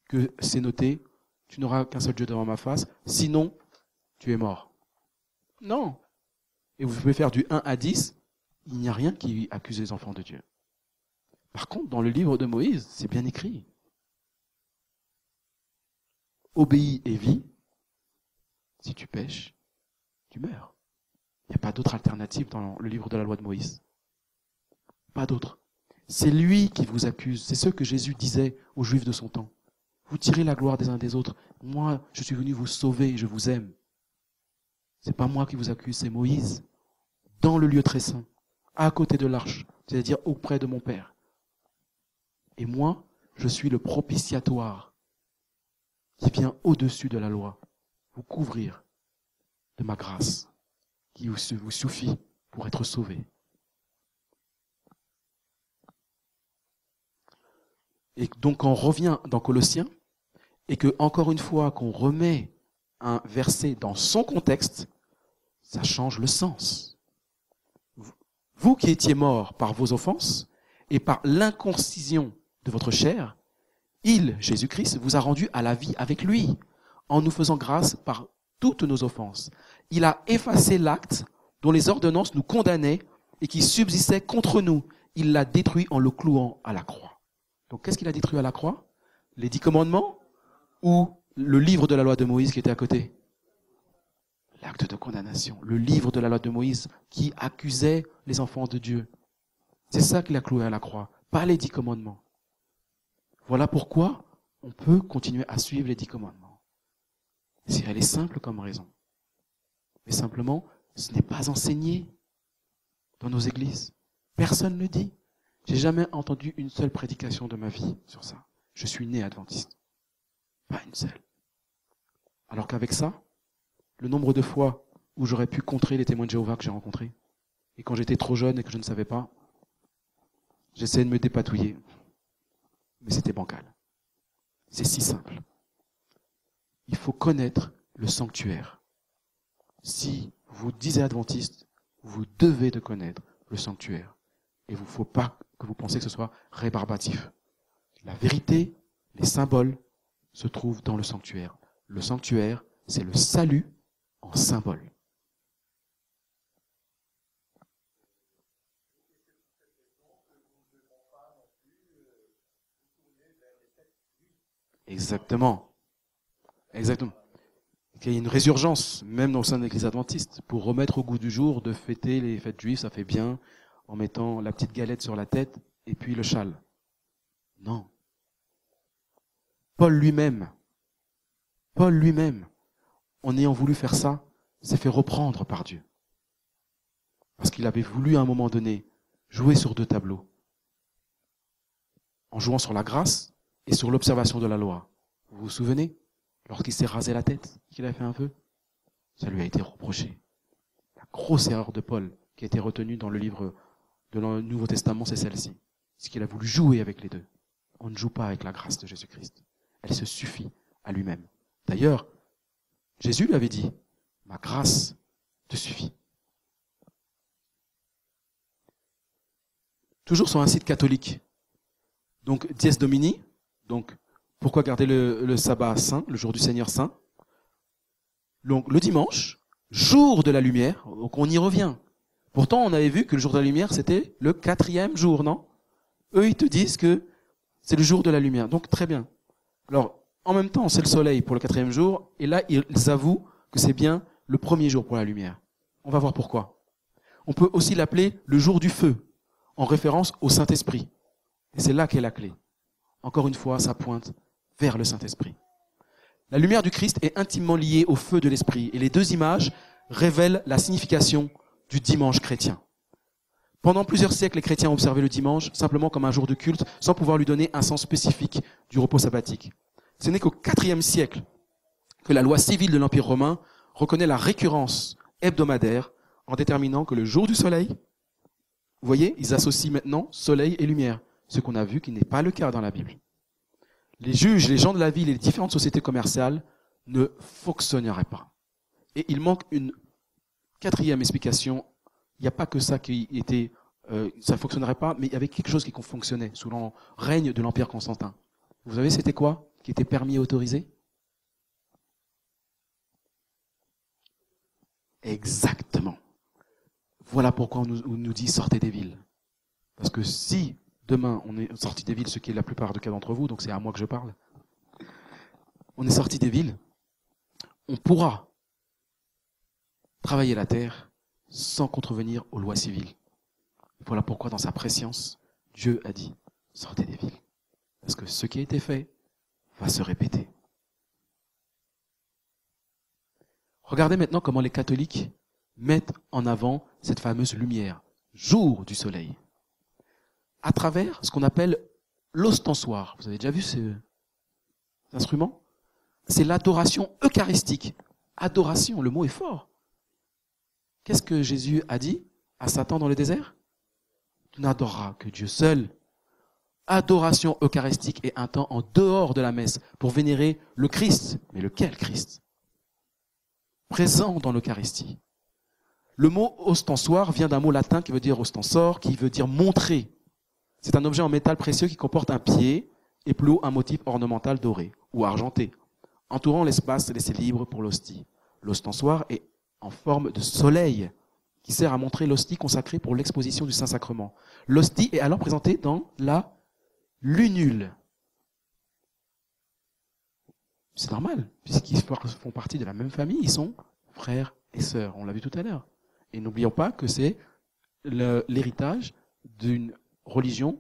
que c'est noté, tu n'auras qu'un seul Dieu devant ma face, sinon tu es mort? Non. Et vous pouvez faire du 1 à 10, il n'y a rien qui accuse les enfants de Dieu. Par contre, dans le livre de Moïse, c'est bien écrit. Obéis et vis, si tu pèches, tu meurs. Il n'y a pas d'autre alternative dans le livre de la loi de Moïse. Pas d'autre. C'est lui qui vous accuse. C'est ce que Jésus disait aux Juifs de son temps. Vous tirez la gloire des uns des autres. Moi, je suis venu vous sauver, je vous aime. C'est pas moi qui vous accuse, c'est Moïse. Dans le lieu très saint, à côté de l'arche, c'est-à-dire auprès de mon Père. Et moi, je suis le propitiatoire qui vient au-dessus de la loi, vous couvrir de ma grâce qui vous suffit pour être sauvé. Et donc on revient dans Colossiens et que encore une fois qu'on remet un verset dans son contexte, ça change le sens. Vous qui étiez morts par vos offenses et par l'inconcision de votre chair, il, Jésus-Christ, vous a rendu à la vie avec lui, en nous faisant grâce par toutes nos offenses. Il a effacé l'acte dont les ordonnances nous condamnaient et qui subsistait contre nous. Il l'a détruit en le clouant à la croix. Donc qu'est-ce qu'il a détruit à la croix? Les 10 commandements ou le livre de la loi de Moïse qui était à côté? L'acte de condamnation, le livre de la loi de Moïse qui accusait les enfants de Dieu. C'est ça qu'il a cloué à la croix, pas les 10 commandements. Voilà pourquoi on peut continuer à suivre les 10 commandements. Elle est simple comme raison. Mais simplement, ce n'est pas enseigné dans nos églises. Personne ne le dit. J'ai jamais entendu une seule prédication de ma vie sur ça. Je suis né adventiste. Pas une seule. Alors qu'avec ça, le nombre de fois où j'aurais pu contrer les témoins de Jéhovah que j'ai rencontrés, et quand j'étais trop jeune et que je ne savais pas, J'essaie de me dépatouiller. Mais c'était bancal. C'est si simple. Il faut connaître le sanctuaire. Si vous disiez adventiste, vous devez de connaître le sanctuaire. Et il ne faut pas que vous pensiez que ce soit rébarbatif. La vérité, les symboles, se trouvent dans le sanctuaire. Le sanctuaire, c'est le salut en symbole. Exactement. Exactement. Il y a une résurgence, même au sein de l'église adventiste, pour remettre au goût du jour de fêter les fêtes juives, ça fait bien, en mettant la petite galette sur la tête et puis le châle. Non. Paul lui-même, en ayant voulu faire ça, s'est fait reprendre par Dieu. Parce qu'il avait voulu à un moment donné jouer sur deux tableaux. En jouant sur la grâce et sur l'observation de la loi. Vous vous souvenez? Lorsqu'il s'est rasé la tête, qu'il a fait un vœu, ça lui a été reproché. La grosse erreur de Paul, qui a été retenue dans le livre de le Nouveau Testament, c'est celle-ci. C'est qu'il a voulu jouer avec les deux. On ne joue pas avec la grâce de Jésus-Christ. Elle se suffit à lui-même. D'ailleurs, Jésus lui avait dit, ma grâce te suffit. Toujours sur un site catholique. Donc, Dies Domini, donc, pourquoi garder le sabbat saint, le jour du Seigneur saint? Donc, le dimanche, jour de la lumière, donc on y revient. Pourtant, on avait vu que le jour de la lumière, c'était le 4e jour, non? Eux, ils te disent que c'est le jour de la lumière. Donc, très bien. Alors, en même temps, c'est le soleil pour le 4e jour, et là, ils avouent que c'est bien le 1er jour pour la lumière. On va voir pourquoi. On peut aussi l'appeler le jour du feu, en référence au Saint-Esprit. Et c'est là qu'est la clé. Encore une fois, ça pointe vers le Saint-Esprit. La lumière du Christ est intimement liée au feu de l'Esprit, et les deux images révèlent la signification du dimanche chrétien. Pendant plusieurs siècles, les chrétiens ont observé le dimanche simplement comme un jour de culte, sans pouvoir lui donner un sens spécifique du repos sabbatique. Ce n'est qu'au IVe siècle que la loi civile de l'Empire romain reconnaît la récurrence hebdomadaire en déterminant que le jour du soleil, vous voyez, ils associent maintenant soleil et lumière, ce qu'on a vu qui n'est pas le cas dans la Bible. Les juges, les gens de la ville et les différentes sociétés commerciales ne fonctionneraient pas. Et il manque une 4e explication. Il n'y a pas que ça qui était, ça ne fonctionnerait pas, mais il y avait quelque chose qui fonctionnait sous le règne de l'Empire Constantin. Vous savez, c'était quoi qui était permis et autorisé? Exactement. Voilà pourquoi on nous dit sortez des villes. Parce que si demain on est sorti des villes, ce qui est la plupart des cas d'entre vous, donc c'est à moi que je parle, on est sorti des villes, on pourra travailler la terre sans contrevenir aux lois civiles. Voilà pourquoi dans sa prescience, Dieu a dit sortez des villes. Parce que ce qui a été fait va se répéter. Regardez maintenant comment les catholiques mettent en avant cette fameuse lumière, jour du soleil, à travers ce qu'on appelle l'ostensoir. Vous avez déjà vu cet instrument? C'est l'adoration eucharistique. Adoration, le mot est fort. Qu'est-ce que Jésus a dit à Satan dans le désert? Tu n'adoreras que Dieu seul. Adoration eucharistique est un temps en dehors de la messe pour vénérer le Christ. Mais lequel Christ? Présent dans l'Eucharistie. Le mot ostensoir vient d'un mot latin qui veut dire ostensor, qui veut dire montrer. C'est un objet en métal précieux qui comporte un pied et plus haut un motif ornemental doré ou argenté, entourant l'espace laissé libre pour l'hostie. L'ostensoir est en forme de soleil qui sert à montrer l'hostie consacrée pour l'exposition du Saint-Sacrement. L'hostie est alors présentée dans la lunule. C'est normal, puisqu'ils font partie de la même famille, ils sont frères et sœurs, on l'a vu tout à l'heure. Et n'oublions pas que c'est l'héritage d'une religion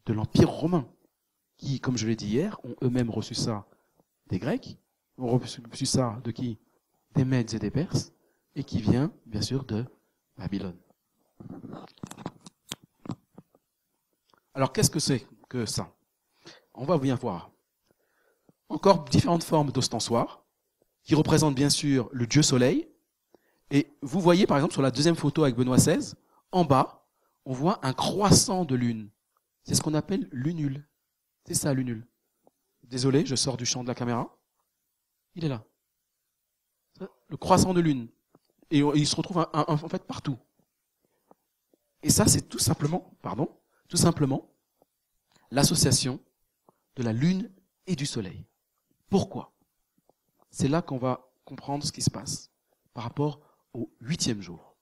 de l'Empire romain, qui, comme je l'ai dit hier, ont eux-mêmes reçu ça des Grecs, ont reçu ça de qui? Des Mèdes et des Perses, et qui vient, bien sûr, de Babylone. Alors, qu'est-ce que c'est que ça? On va bien voir. Encore différentes formes d'ostensoirs, qui représentent bien sûr le dieu soleil. Et vous voyez, par exemple, sur la deuxième photo avec Benoît XVI, en bas, on voit un croissant de lune. C'est ce qu'on appelle lunule. C'est ça, lunule. Désolé, je sors du champ de la caméra. Il est là. Le croissant de lune. Et il se retrouve en fait partout. Et ça, c'est tout simplement l'association de la lune et du soleil. Pourquoi? C'est là qu'on va comprendre ce qui se passe par rapport au 8e jour.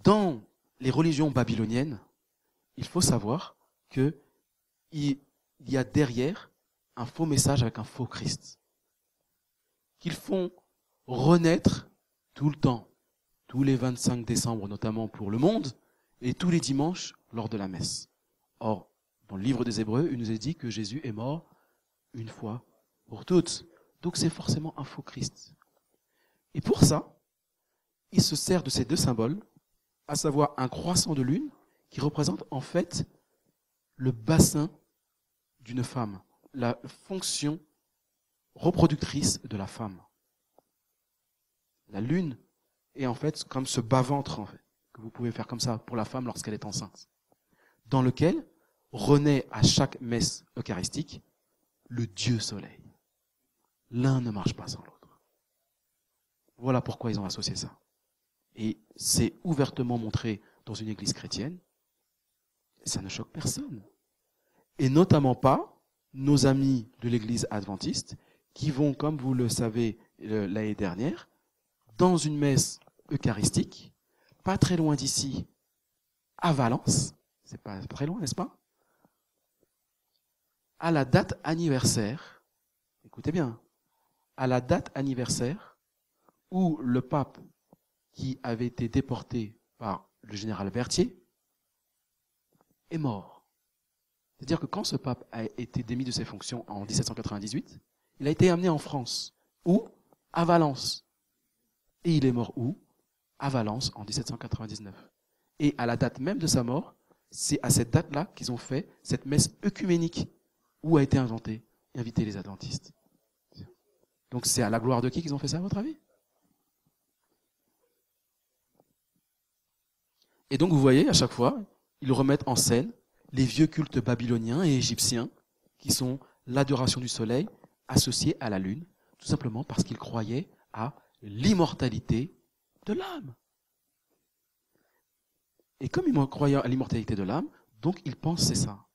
Dans les religions babyloniennes, il faut savoir qu'il y a derrière un faux message avec un faux Christ. Qu'ils font renaître tout le temps, tous les 25 décembre notamment pour le monde, et tous les dimanches lors de la messe. Or, dans le livre des Hébreux, il nous est dit que Jésus est mort une fois pour toutes. Donc c'est forcément un faux Christ. Et pour ça, il se sert de ces deux symboles, à savoir un croissant de lune qui représente en fait le bassin d'une femme, la fonction reproductrice de la femme. La lune est en fait comme ce bas-ventre en fait, que vous pouvez faire comme ça pour la femme lorsqu'elle est enceinte, dans lequel renaît à chaque messe eucharistique le Dieu soleil. L'un ne marche pas sans l'autre. Voilà pourquoi ils ont associé ça. Et c'est ouvertement montré dans une église chrétienne. Et ça ne choque personne. Et notamment pas nos amis de l'église adventiste qui vont, comme vous le savez l'année dernière, dans une messe eucharistique, pas très loin d'ici, à Valence, c'est pas très loin, n'est-ce pas? À la date anniversaire, écoutez bien, à la date anniversaire où le pape qui avait été déporté par le général Berthier est mort. C'est-à-dire que quand ce pape a été démis de ses fonctions en 1798, il a été amené en France. Où? À Valence. Et il est mort où? À Valence en 1799. Et à la date même de sa mort, c'est à cette date-là qu'ils ont fait cette messe œcuménique où a été invité les adventistes. Donc c'est à la gloire de qui qu'ils ont fait ça, à votre avis? Et donc vous voyez, à chaque fois, ils remettent en scène les vieux cultes babyloniens et égyptiens qui sont l'adoration du soleil associée à la lune, tout simplement parce qu'ils croyaient à l'immortalité de l'âme. Et comme ils croyaient à l'immortalité de l'âme, donc ils pensaient ça.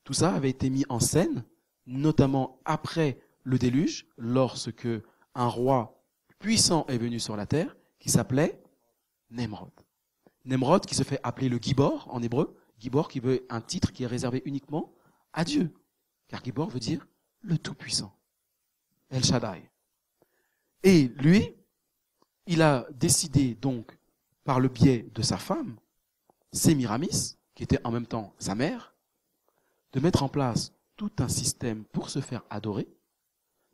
Tout ça avait été mis en scène, notamment après le déluge, lorsque un roi puissant est venu sur la terre, qui s'appelait Nemrod. Nemrod qui se fait appeler le Gibor en hébreu, Gibor qui veut un titre qui est réservé uniquement à Dieu. Car Gibor veut dire le Tout-Puissant, El Shaddai. Et lui, il a décidé donc, par le biais de sa femme, Sémiramis, qui était en même temps sa mère, de mettre en place tout un système pour se faire adorer,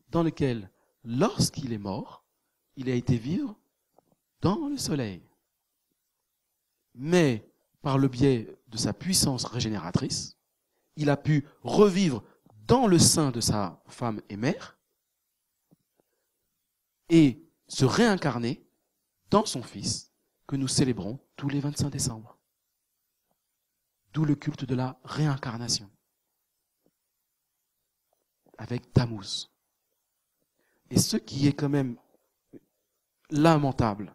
dans lequel, lorsqu'il est mort, il a été vivre dans le soleil. Mais, par le biais de sa puissance régénératrice, il a pu revivre dans le sein de sa femme et mère et se réincarner dans son Fils que nous célébrons tous les 25 décembre. D'où le culte de la réincarnation avec Tammuz. Et ce qui est quand même lamentable,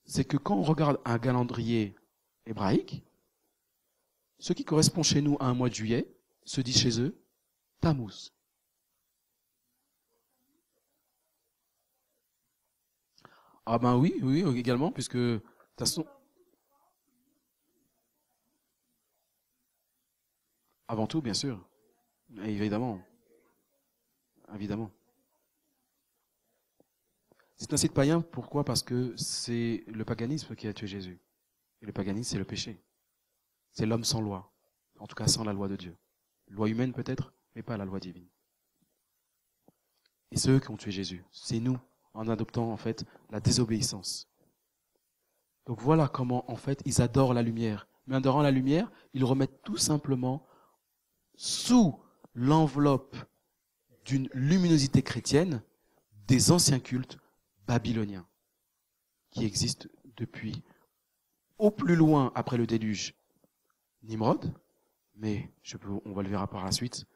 c'est que quand on regarde un calendrier hébraïque, ce qui correspond chez nous à un mois de juillet se dit chez eux Tammuz. Ah ben oui, également, puisque de toute façon, avant tout, bien sûr, évidemment. C'est un site païen, pourquoi? Parce que c'est le paganisme qui a tué Jésus. Et le paganisme, c'est le péché. C'est l'homme sans loi. En tout cas, sans la loi de Dieu. Loi humaine peut-être, mais pas la loi divine. Et c'est eux qui ont tué Jésus. C'est nous, en adoptant en fait la désobéissance. Donc voilà comment en fait ils adorent la lumière. Mais en adorant la lumière, ils remettent tout simplement sous l'enveloppe d'une luminosité chrétienne des anciens cultes babyloniens qui existent depuis au plus loin après le déluge Nimrod, mais on va le verra par la suite,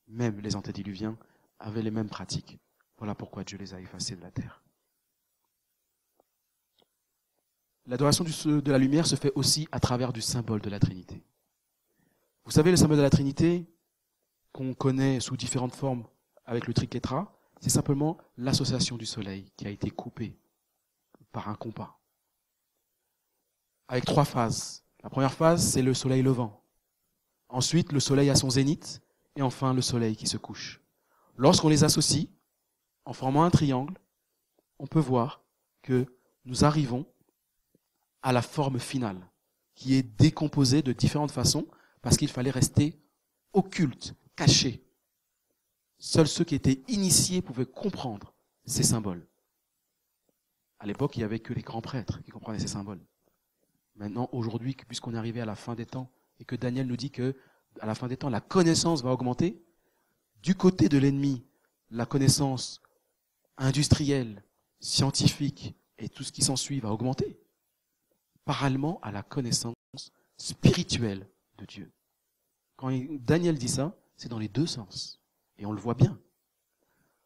même les antédiluviens avaient les mêmes pratiques. Voilà pourquoi Dieu les a effacés de la terre. L'adoration de la lumière se fait aussi à travers du symbole de la Trinité. Vous savez, le symbole de la Trinité, qu'on connaît sous différentes formes avec le triquetra, c'est simplement l'association du soleil qui a été coupée par un compas. Avec 3 phases. La première phase, c'est le soleil levant. Ensuite, le soleil à son zénith. Et enfin, le soleil qui se couche. Lorsqu'on les associe, en formant un triangle, on peut voir que nous arrivons à la forme finale, qui est décomposée de différentes façons, parce qu'il fallait rester occulte, caché. Seuls ceux qui étaient initiés pouvaient comprendre ces symboles. À l'époque, il n'y avait que les grands prêtres qui comprenaient ces symboles. Maintenant, aujourd'hui, puisqu'on est arrivé à la fin des temps, et que Daniel nous dit que à la fin des temps, la connaissance va augmenter, du côté de l'ennemi, la connaissance industrielle, scientifique et tout ce qui s'ensuit va augmenter, parallèlement à la connaissance spirituelle de Dieu. Quand Daniel dit ça, c'est dans les 2 sens. Et on le voit bien.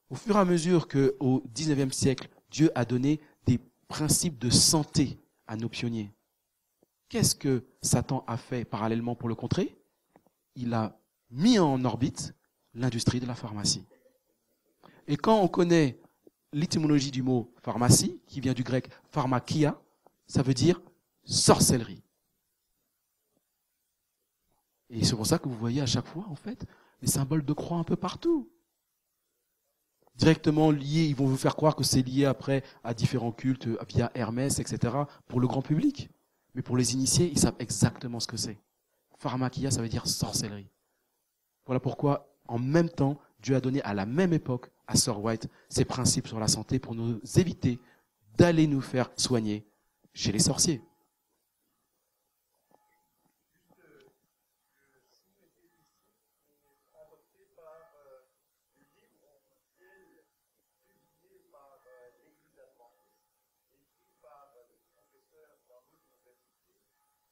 Au fur et à mesure qu'au XIXe siècle, Dieu a donné des principes de santé à nos pionniers, qu'est-ce que Satan a fait parallèlement pour le contrer? Il a mis en orbite l'industrie de la pharmacie. Et quand on connaît l'étymologie du mot pharmacie, qui vient du grec pharmakia, ça veut dire sorcellerie. Et c'est pour ça que vous voyez à chaque fois, en fait, les symboles de croix un peu partout. Directement liés, ils vont vous faire croire que c'est lié après à différents cultes, via Hermès, etc., pour le grand public. Mais pour les initiés, ils savent exactement ce que c'est. Pharmakia, ça veut dire sorcellerie. Voilà pourquoi, en même temps, Dieu a donné à la même époque à Sir White ses principes sur la santé pour nous éviter d'aller nous faire soigner chez les sorciers.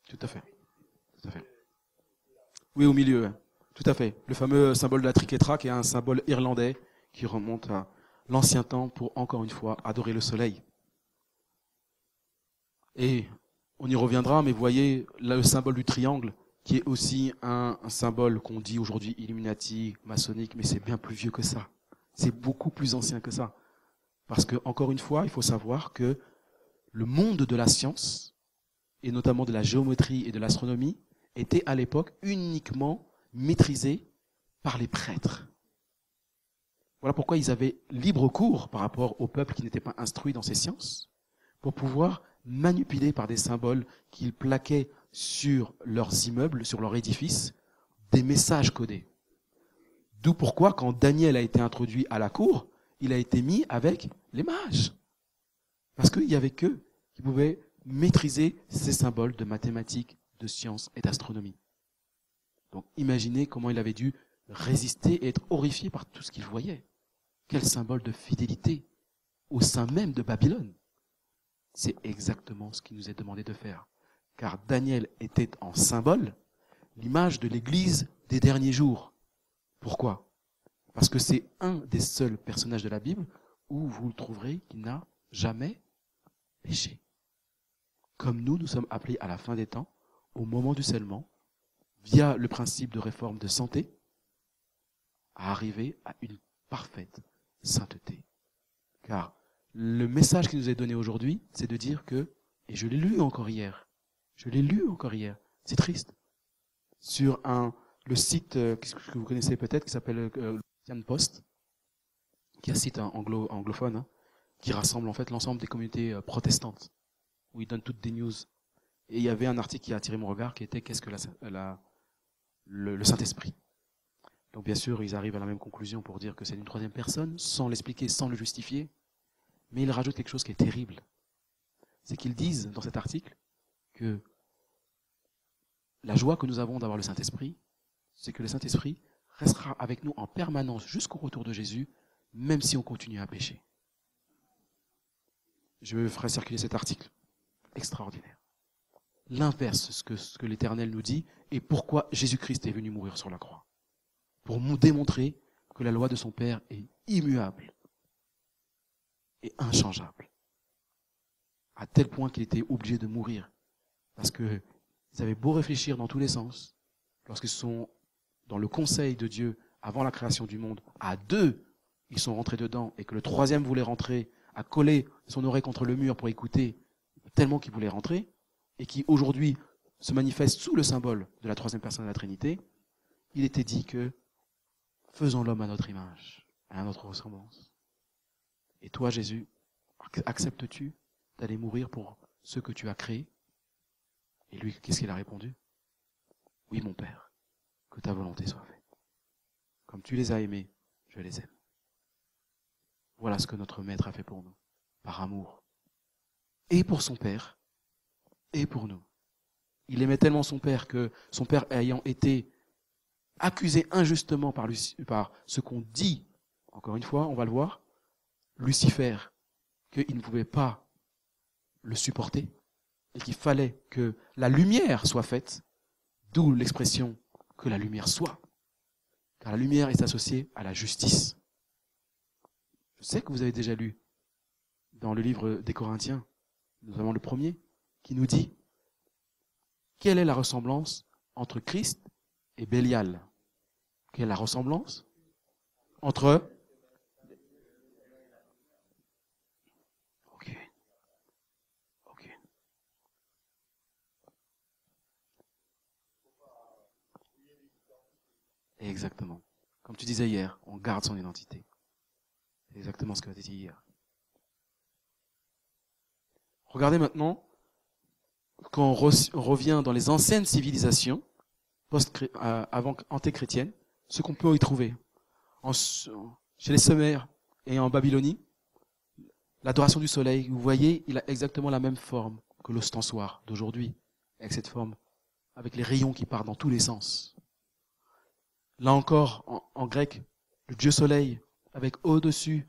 Tout à fait. Tout à fait. Oui, au milieu. Ouais. Tout à fait. Le fameux symbole de la triquetra, qui est un symbole irlandais qui remonte à l'ancien temps pour, encore une fois, adorer le soleil. Et on y reviendra, mais vous voyez, là, le symbole du triangle, qui est aussi un symbole qu'on dit aujourd'hui Illuminati, maçonnique, mais c'est bien plus vieux que ça. C'est beaucoup plus ancien que ça. Parce que, encore une fois, il faut savoir que le monde de la science, et notamment de la géométrie et de l'astronomie, était à l'époque uniquement maîtrisé par les prêtres. Voilà pourquoi ils avaient libre cours par rapport au peuple qui n'était pas instruit dans ces sciences, pour pouvoir manipuler par des symboles qu'ils plaquaient sur leurs immeubles, sur leurs édifices, des messages codés. D'où pourquoi, quand Daniel a été introduit à la cour, il a été mis avec les mages. Parce qu'il n'y avait qu'eux qui pouvaient maîtriser ces symboles de mathématiques, de sciences et d'astronomie. Donc imaginez comment il avait dû résister et être horrifié par tout ce qu'il voyait. Quel symbole de fidélité au sein même de Babylone. C'est exactement ce qui nous est demandé de faire. Car Daniel était en symbole l'image de l'Église des derniers jours. Pourquoi? Parce que c'est un des seuls personnages de la Bible où vous le trouverez qui n'a jamais péché. Comme nous sommes appelés à la fin des temps, au moment du scellement, via le principe de réforme de santé, à arriver à une parfaite sainteté. Car le message qui nous est donné aujourd'hui, c'est de dire que, et je l'ai lu encore hier, c'est triste, sur le site que vous connaissez peut-être, qui s'appelle Christian Post, qui est un site anglophone, qui rassemble en fait l'ensemble des communautés protestantes, où il donne toutes des news. Et il y avait un article qui a attiré mon regard, qui était « Qu'est-ce que le Saint-Esprit ?» Donc bien sûr, ils arrivent à la même conclusion pour dire que c'est une troisième personne, sans l'expliquer, sans le justifier. Mais ils rajoutent quelque chose qui est terrible. C'est qu'ils disent dans cet article que la joie que nous avons d'avoir le Saint-Esprit, c'est que le Saint-Esprit restera avec nous en permanence jusqu'au retour de Jésus, même si on continue à pécher. Je ferai circuler cet article. Extraordinaire. l'inverse, ce que l'Éternel nous dit, et pourquoi Jésus-Christ est venu mourir sur la croix. Pour nous démontrer que la loi de son Père est immuable et inchangeable. À tel point qu'il était obligé de mourir. Parce qu'ils avaient beau réfléchir dans tous les sens, lorsqu'ils sont dans le conseil de Dieu avant la création du monde, à deux, ils sont rentrés dedans, et que le troisième voulait rentrer, a collé son oreille contre le mur pour écouter, tellement qu'il voulait rentrer, et qui aujourd'hui se manifeste sous le symbole de la troisième personne de la Trinité, il était dit que faisons l'homme à notre image, à notre ressemblance. Et toi, Jésus, acceptes-tu d'aller mourir pour ceux que tu as créés? Et lui, qu'est-ce qu'il a répondu? Oui, mon Père, que ta volonté soit faite. Comme tu les as aimés, je les aime. Voilà ce que notre Maître a fait pour nous, par amour. Et pour son Père, et pour nous. Il aimait tellement son Père que son Père ayant été accusé injustement par ce qu'on dit, encore une fois, on va le voir, Lucifer, qu'il ne pouvait pas le supporter et qu'il fallait que la lumière soit faite, d'où l'expression que la lumière soit. Car la lumière est associée à la justice. Je sais que vous avez déjà lu dans le livre des Corinthiens, notamment le premier, qui nous dit quelle est la ressemblance entre Christ et Bélial. Quelle est la ressemblance entre... Ok. Exactement. Comme tu disais hier, on garde son identité. C'est exactement ce que tu as dit hier. Regardez maintenant, quand on revient dans les anciennes civilisations, avant antéchrétiennes, ce qu'on peut y trouver. Chez les Sumériens et en Babylonie, l'adoration du soleil, vous voyez, il a exactement la même forme que l'ostensoir d'aujourd'hui, avec cette forme, avec les rayons qui partent dans tous les sens. Là encore, en grec, le dieu soleil, avec au-dessus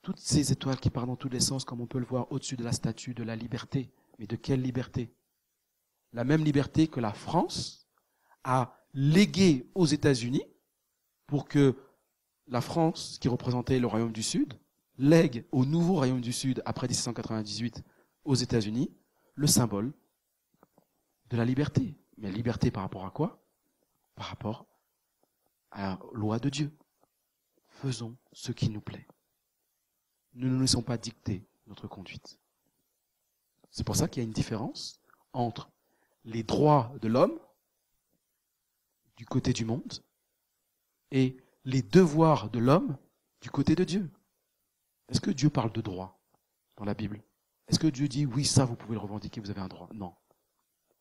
toutes ces étoiles qui partent dans tous les sens, comme on peut le voir au-dessus de la statue de la liberté. Mais de quelle liberté? La même liberté que la France a léguée aux États-Unis pour que la France, qui représentait le royaume du Sud, lègue au nouveau royaume du Sud, après 1798, aux États-Unis, le symbole de la liberté. Mais liberté par rapport à quoi? Par rapport à la loi de Dieu. Faisons ce qui nous plaît. Ne nous laissons pas dicter notre conduite. C'est pour ça qu'il y a une différence entre les droits de l'homme du côté du monde et les devoirs de l'homme du côté de Dieu. Est-ce que Dieu parle de droit dans la Bible? Est-ce que Dieu dit, oui, ça, vous pouvez le revendiquer, vous avez un droit? Non.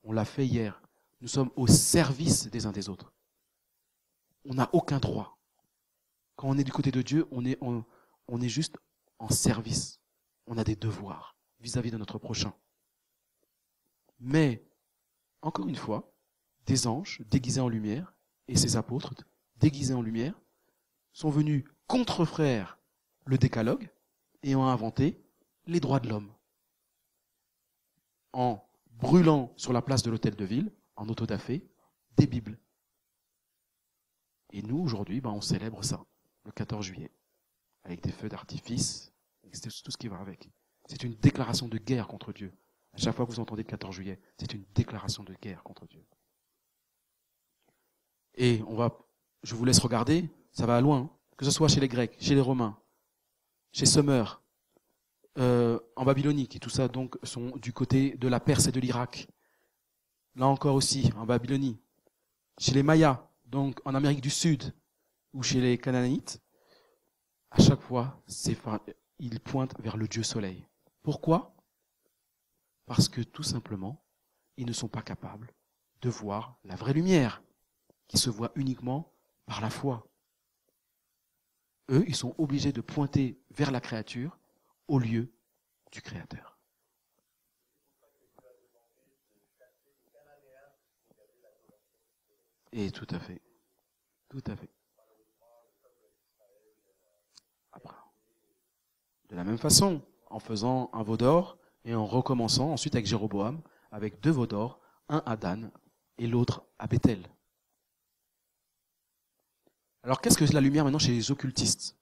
On l'a fait hier. Nous sommes au service des uns des autres. On n'a aucun droit. Quand on est du côté de Dieu, on est juste en service. On a des devoirs vis-à-vis de notre prochain. Mais, encore une fois, des anges déguisés en lumière et ces apôtres déguisés en lumière sont venus contrefraire le décalogue et ont inventé les droits de l'homme. En brûlant sur la place de l'hôtel de ville, en autodafé, des Bibles. Et nous, aujourd'hui, on célèbre ça, le 14 juillet, avec des feux d'artifice, et tout ce qui va avec. C'est une déclaration de guerre contre Dieu. À chaque fois que vous entendez le 14 juillet, c'est une déclaration de guerre contre Dieu. Et je vous laisse regarder, ça va loin, que ce soit chez les Grecs, chez les Romains, chez Sumer, en Babylonie, qui tout ça donc sont du côté de la Perse et de l'Irak. Là encore aussi, en Babylonie. Chez les Mayas, donc en Amérique du Sud, ou chez les Canaanites, à chaque fois, ils pointent vers le Dieu soleil. Pourquoi? Parce que tout simplement, ils ne sont pas capables de voir la vraie lumière, qui se voit uniquement par la foi. Eux, ils sont obligés de pointer vers la créature au lieu du Créateur. Et tout à fait. Tout à fait. Après, de la même façon, en faisant un veau d'or et en recommençant ensuite avec Jéroboam, avec 2 veaux d'or, un à Dan et l'autre à Bethel. Alors qu'est-ce que la lumière maintenant chez les occultistes?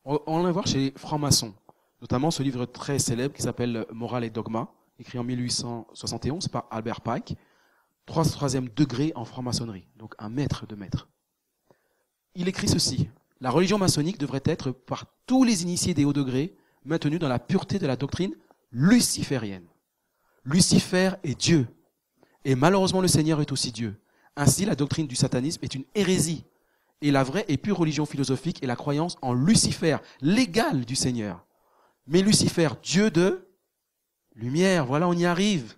On va voir chez les francs-maçons, notamment ce livre très célèbre qui s'appelle Morale et Dogma, écrit en 1871 par Albert Pike, troisième degré en franc-maçonnerie, donc un maître de maître. Il écrit ceci: la religion maçonnique devrait être par tous les initiés des hauts degrés maintenue dans la pureté de la doctrine luciférienne. Lucifer est Dieu, et malheureusement le Seigneur est aussi Dieu. Ainsi, la doctrine du satanisme est une hérésie, et la vraie et pure religion philosophique est la croyance en Lucifer, l'égal du Seigneur. Mais Lucifer, Dieu de lumière, voilà, on y arrive.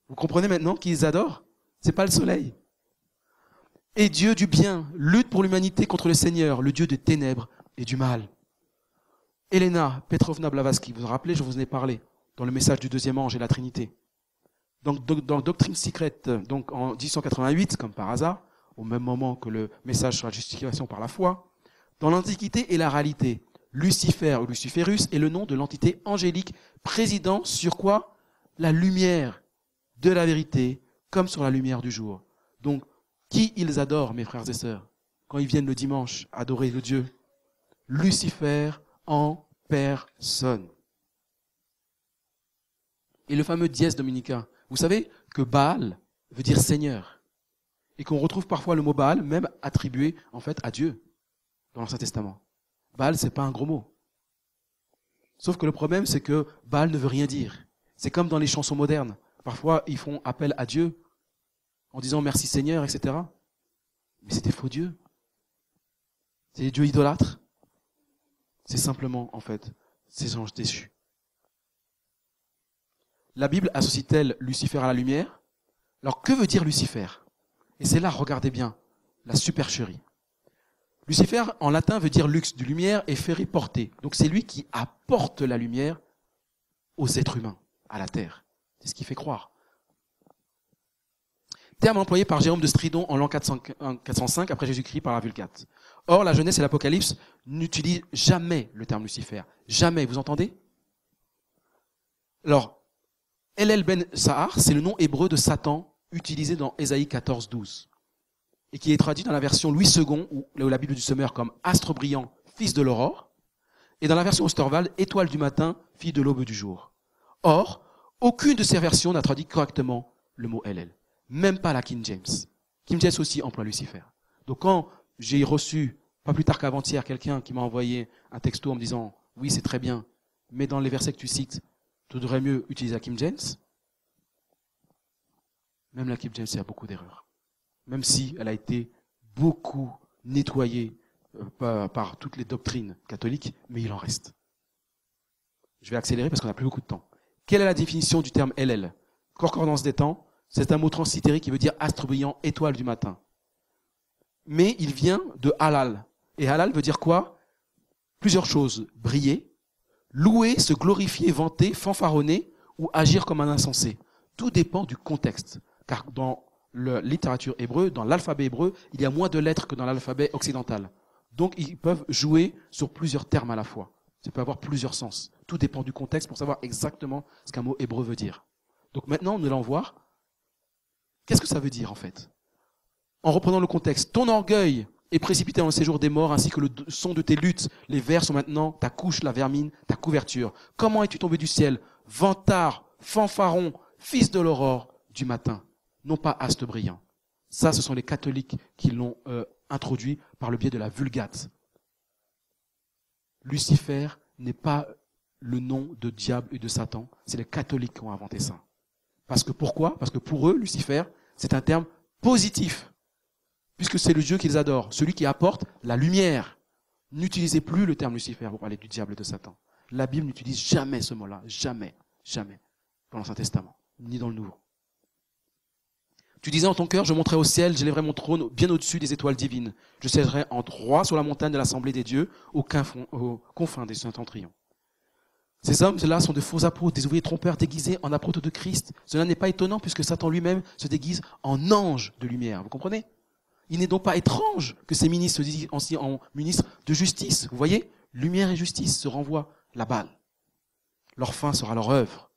Vous comprenez maintenant qu'ils adorent? C'est pas le soleil. Et Dieu du bien, lutte pour l'humanité contre le Seigneur, le Dieu des ténèbres et du mal. Elena Petrovna Blavatsky, vous vous rappelez, je vous en ai parlé, dans le message du deuxième ange et la Trinité. Donc, dans Doctrine secrète, donc en 1888, comme par hasard, au même moment que le message sur la justification par la foi, dans l'Antiquité et la réalité, Lucifer ou Luciferus est le nom de l'entité angélique présidant sur quoi? La lumière de la vérité, comme sur la lumière du jour. Donc, qui ils adorent, mes frères et sœurs, quand ils viennent le dimanche adorer le Dieu? Lucifer en personne. Et le fameux dies dominicain. Vous savez que Baal veut dire Seigneur. Et qu'on retrouve parfois le mot Baal même attribué en fait à Dieu dans l'Ancien Testament. Baal, c'est pas un gros mot. Sauf que le problème, c'est que Baal ne veut rien dire. C'est comme dans les chansons modernes. Parfois, ils font appel à Dieu en disant merci Seigneur, etc. Mais c'est des faux dieux. C'est des dieux idolâtres. C'est simplement, en fait, ces anges déchus. La Bible associe-t-elle Lucifer à la lumière? Alors, que veut dire Lucifer? Et c'est là, regardez bien, la supercherie. Lucifer, en latin, veut dire lux, du lumière, et ferre, porter. Donc c'est lui qui apporte la lumière aux êtres humains, à la terre. C'est ce qui fait croire. Terme employé par Jérôme de Stridon en l'an 405 après Jésus-Christ par la Vulgate. Or, la Genèse et l'Apocalypse n'utilisent jamais le terme Lucifer. Jamais, vous entendez? Alors, Elel ben Sahar, c'est le nom hébreu de Satan utilisé dans Ésaïe 14, 12. Et qui est traduit dans la version Louis II, ou la Bible du Semeur, comme astre brillant, fils de l'aurore, et dans la version Osterwald, étoile du matin, fille de l'aube du jour. Or, aucune de ces versions n'a traduit correctement le mot Elel. Même pas la King James. King James aussi emploie Lucifer. Donc quand j'ai reçu, pas plus tard qu'avant-hier, quelqu'un qui m'a envoyé un texto en me disant « Oui, c'est très bien, mais dans les versets que tu cites, tu devrais mieux utiliser la King James », même la King James, il y a beaucoup d'erreurs. Même si elle a été beaucoup nettoyée par toutes les doctrines catholiques, mais il en reste. Je vais accélérer parce qu'on n'a plus beaucoup de temps. Quelle est la définition du terme Elel? Concordance des temps, c'est un mot translittéré qui veut dire astre brillant, étoile du matin. Mais il vient de halal. Et halal veut dire quoi? Plusieurs choses. Briller, louer, se glorifier, vanter, fanfaronner ou agir comme un insensé. Tout dépend du contexte. Car dans la littérature hébreu, dans l'alphabet hébreu, il y a moins de lettres que dans l'alphabet occidental. Donc ils peuvent jouer sur plusieurs termes à la fois. Ça peut avoir plusieurs sens. Tout dépend du contexte pour savoir exactement ce qu'un mot hébreu veut dire. Donc maintenant, nous allons voir qu'est-ce que ça veut dire en fait. En reprenant le contexte, ton orgueil est précipité dans le séjour des morts ainsi que le son de tes luttes. Les vers sont maintenant ta couche, la vermine, ta couverture. Comment es-tu tombé du ciel? Vantard, fanfaron, fils de l'aurore du matin. Non pas astre brillant. Ça, ce sont les catholiques qui l'ont introduit par le biais de la Vulgate. Lucifer n'est pas le nom de diable et de Satan. C'est les catholiques qui ont inventé ça. Parce que pourquoi? Parce que pour eux, Lucifer, c'est un terme positif. Puisque c'est le Dieu qu'ils adorent. Celui qui apporte la lumière. N'utilisez plus le terme Lucifer pour parler du diable et de Satan. La Bible n'utilise jamais ce mot-là. Jamais. Jamais. Dans l'Ancien Testament. Ni dans le Nouveau. Tu disais en ton cœur, je monterai au ciel, j'élèverai mon trône bien au-dessus des étoiles divines. Je siégerai en droit sur la montagne de l'assemblée des dieux, aux confins des septentrions. Ces hommes-là sont de faux apôtres, des ouvriers trompeurs déguisés en apôtres de Christ. Cela n'est pas étonnant puisque Satan lui-même se déguise en ange de lumière. Vous comprenez? Il n'est donc pas étrange que ces ministres se disent aussi en ministres de justice. Vous voyez? Lumière et justice se renvoient la balle. Leur fin sera leur œuvre.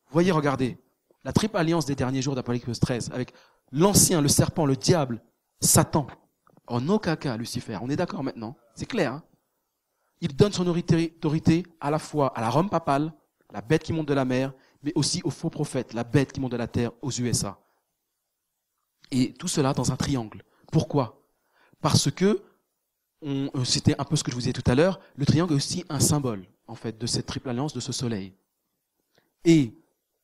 Vous voyez, regardez. la triple alliance des derniers jours d'Apocalypse 13, avec l'ancien, le serpent, le diable, Satan. En aucun cas, Lucifer. On est d'accord maintenant? C'est clair, hein? Il donne son autorité à la fois à la Rome papale, la bête qui monte de la mer, mais aussi aux faux prophètes, la bête qui monte de la terre, aux USA. Et tout cela dans un triangle. Pourquoi? Parce que, c'était un peu ce que je vous disais tout à l'heure, le triangle est aussi un symbole, en fait, de cette triple alliance, de ce soleil. Et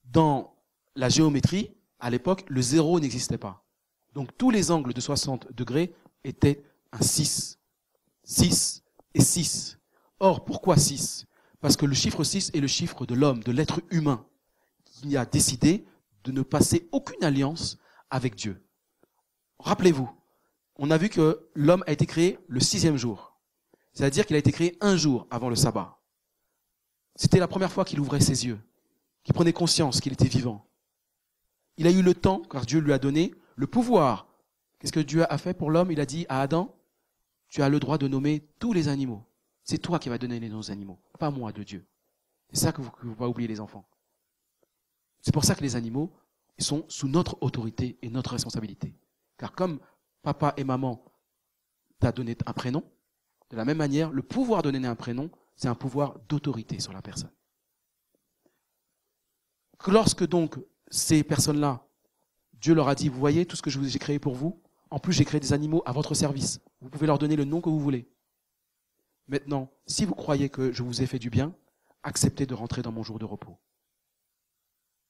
dans la géométrie, à l'époque, le zéro n'existait pas. Donc tous les angles de 60 degrés étaient un 6. 6 et 6. Or, pourquoi 6? Parce que le chiffre 6 est le chiffre de l'homme, de l'être humain, qui a décidé de ne passer aucune alliance avec Dieu. Rappelez-vous, on a vu que l'homme a été créé le 6e jour. C'est-à-dire qu'il a été créé un jour avant le sabbat. C'était la première fois qu'il ouvrait ses yeux, qu'il prenait conscience qu'il était vivant. Il a eu le temps, car Dieu lui a donné le pouvoir. Qu'est-ce que Dieu a fait pour l'homme? Il a dit à Adam, tu as le droit de nommer tous les animaux. C'est toi qui vas donner les noms aux animaux, pas moi de Dieu. C'est ça que vous ne pouvez pas oublier les enfants. C'est pour ça que les animaux sont sous notre autorité et notre responsabilité. Car comme papa et maman t'ont donné un prénom, de la même manière, le pouvoir de donner un prénom, c'est un pouvoir d'autorité sur la personne. Lorsque donc ces personnes-là, Dieu leur a dit, vous voyez tout ce que j'ai créé pour vous, en plus j'ai créé des animaux à votre service. Vous pouvez leur donner le nom que vous voulez. Maintenant, si vous croyez que je vous ai fait du bien, acceptez de rentrer dans mon jour de repos.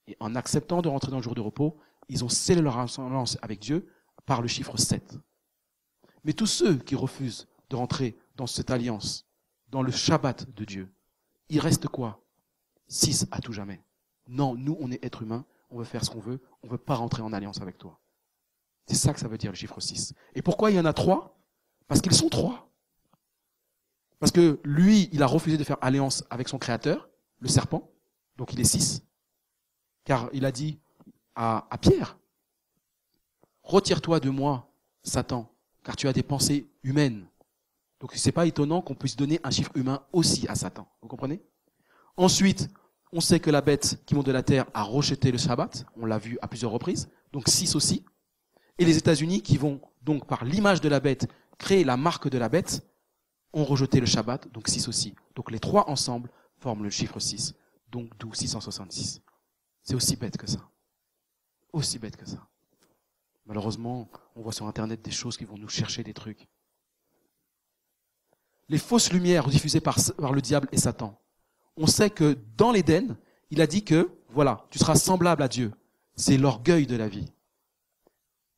Et en acceptant de rentrer dans le jour de repos, ils ont scellé leur alliance avec Dieu par le chiffre 7. Mais tous ceux qui refusent de rentrer dans cette alliance, dans le Shabbat de Dieu, il reste quoi? 6 à tout jamais. Non, nous, on est êtres humains, on veut faire ce qu'on veut, on ne veut pas rentrer en alliance avec toi. C'est ça que ça veut dire le chiffre 6. Et pourquoi il y en a 3? Parce qu'ils sont 3. Parce que lui, il a refusé de faire alliance avec son créateur, le serpent, donc il est 6. Car il a dit à Pierre, retire-toi de moi, Satan, car tu as des pensées humaines. Donc c'est pas étonnant qu'on puisse donner un chiffre humain aussi à Satan. Vous comprenez? Ensuite, on sait que la bête qui monte de la terre a rejeté le Shabbat, on l'a vu à plusieurs reprises, donc 6 aussi. Et les États-Unis qui vont donc par l'image de la bête créer la marque de la bête, ont rejeté le Shabbat, donc 6 aussi. Donc les 3 ensemble forment le chiffre 6, donc d'où 666. C'est aussi bête que ça. Aussi bête que ça. Malheureusement, on voit sur Internet des choses qui vont nous chercher des trucs. Les fausses lumières diffusées par le diable et Satan. On sait que dans l'Éden, il a dit que, voilà, tu seras semblable à Dieu. C'est l'orgueil de la vie.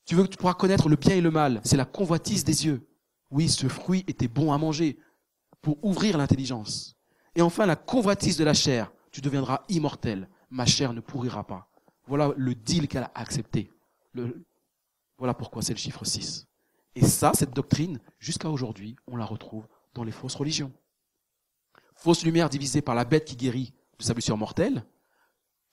Tu pourras connaître le bien et le mal. C'est la convoitise des yeux. Oui, ce fruit était bon à manger pour ouvrir l'intelligence. Et enfin, la convoitise de la chair. Tu deviendras immortel. Ma chair ne pourrira pas. Voilà le deal qu'elle a accepté. Voilà pourquoi c'est le chiffre 6. Et ça, cette doctrine, jusqu'à aujourd'hui, on la retrouve dans les fausses religions. Fausse lumière divisée par la bête qui guérit de sa blessure mortelle.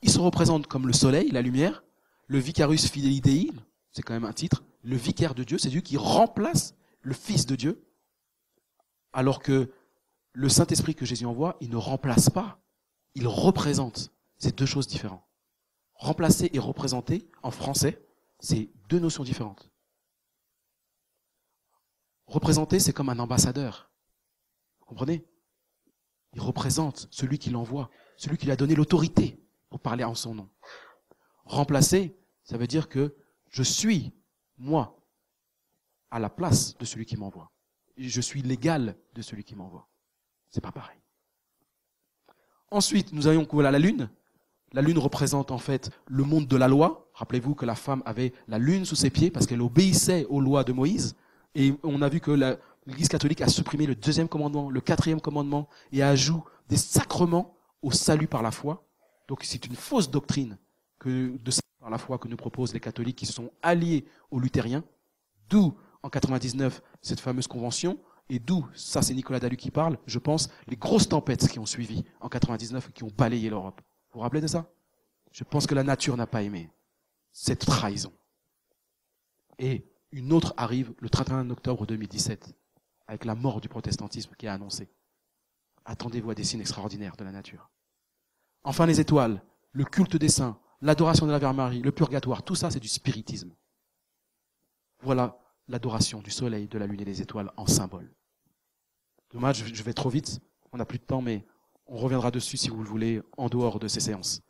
Il se représente comme le soleil, la lumière. Le Vicarius Filii Dei, c'est quand même un titre. Le vicaire de Dieu, c'est Dieu qui remplace le Fils de Dieu. Alors que le Saint-Esprit que Jésus envoie, il ne remplace pas, il représente. C'est deux choses différentes. Remplacer et représenter, en français, c'est deux notions différentes. Représenter, c'est comme un ambassadeur. Vous comprenez? Il représente celui qui l'envoie, celui qui lui a donné l'autorité pour parler en son nom. Remplacer, ça veut dire que je suis, moi, à la place de celui qui m'envoie. Je suis l'égal de celui qui m'envoie. C'est pas pareil. Ensuite, nous avions voilà la lune. La lune représente en fait le monde de la loi. Rappelez-vous que la femme avait la lune sous ses pieds parce qu'elle obéissait aux lois de Moïse. Et on a vu que l'Église catholique a supprimé le 2e commandement, le 4e commandement et ajoute des sacrements au salut par la foi. Donc c'est une fausse doctrine de salut par la foi que nous proposent les catholiques qui se sont alliés aux luthériens. D'où en 99 cette fameuse convention. Et d'où, ça c'est Nicolas Dalu qui parle, je pense, les grosses tempêtes qui ont suivi en 99 et qui ont balayé l'Europe. Vous vous rappelez de ça? Je pense que la nature n'a pas aimé cette trahison. Et une autre arrive le 31 octobre 2017, avec la mort du protestantisme qui est annoncée. Attendez-vous à des signes extraordinaires de la nature. Enfin les étoiles, le culte des saints, l'adoration de la Vierge Marie, le purgatoire, tout ça c'est du spiritisme. Voilà l'adoration du soleil, de la lune et des étoiles en symbole. Dommage, je vais trop vite, on n'a plus de temps, mais on reviendra dessus si vous le voulez en dehors de ces séances.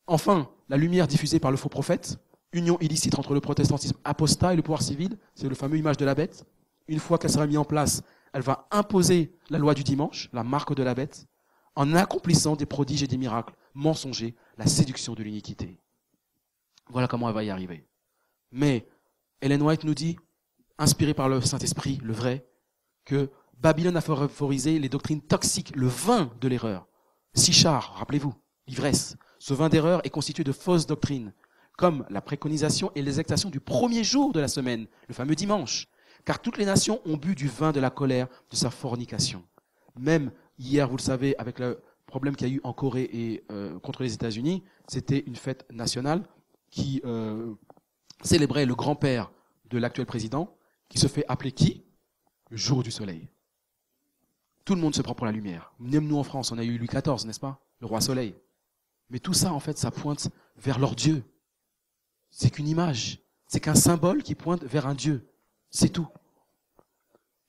Enfin, la lumière diffusée par le faux prophète, union illicite entre le protestantisme apostat et le pouvoir civil, c'est le fameux image de la bête. Une fois qu'elle sera mise en place, elle va imposer la loi du dimanche, la marque de la bête, en accomplissant des prodiges et des miracles mensongers, la séduction de l'iniquité. Voilà comment elle va y arriver. Mais Ellen White nous dit, inspirée par le Saint-Esprit, le vrai, que Babylone a favorisé les doctrines toxiques, le vin de l'erreur. Sichar, rappelez-vous, l'ivresse. Ce vin d'erreur est constitué de fausses doctrines, comme la préconisation et l'exaltation du premier jour de la semaine, le fameux dimanche. Car toutes les nations ont bu du vin de la colère de sa fornication. Même hier, vous le savez, avec le problème qu'il y a eu en Corée et contre les États-Unis, c'était une fête nationale qui célébrait le grand-père de l'actuel président, qui se fait appeler qui? Le jour du soleil. Tout le monde se prend pour la lumière. Même nous en France, on a eu Louis XIV, n'est-ce pas? Le roi soleil. Mais tout ça, en fait, ça pointe vers leur Dieu. C'est qu'une image. C'est qu'un symbole qui pointe vers un Dieu. C'est tout.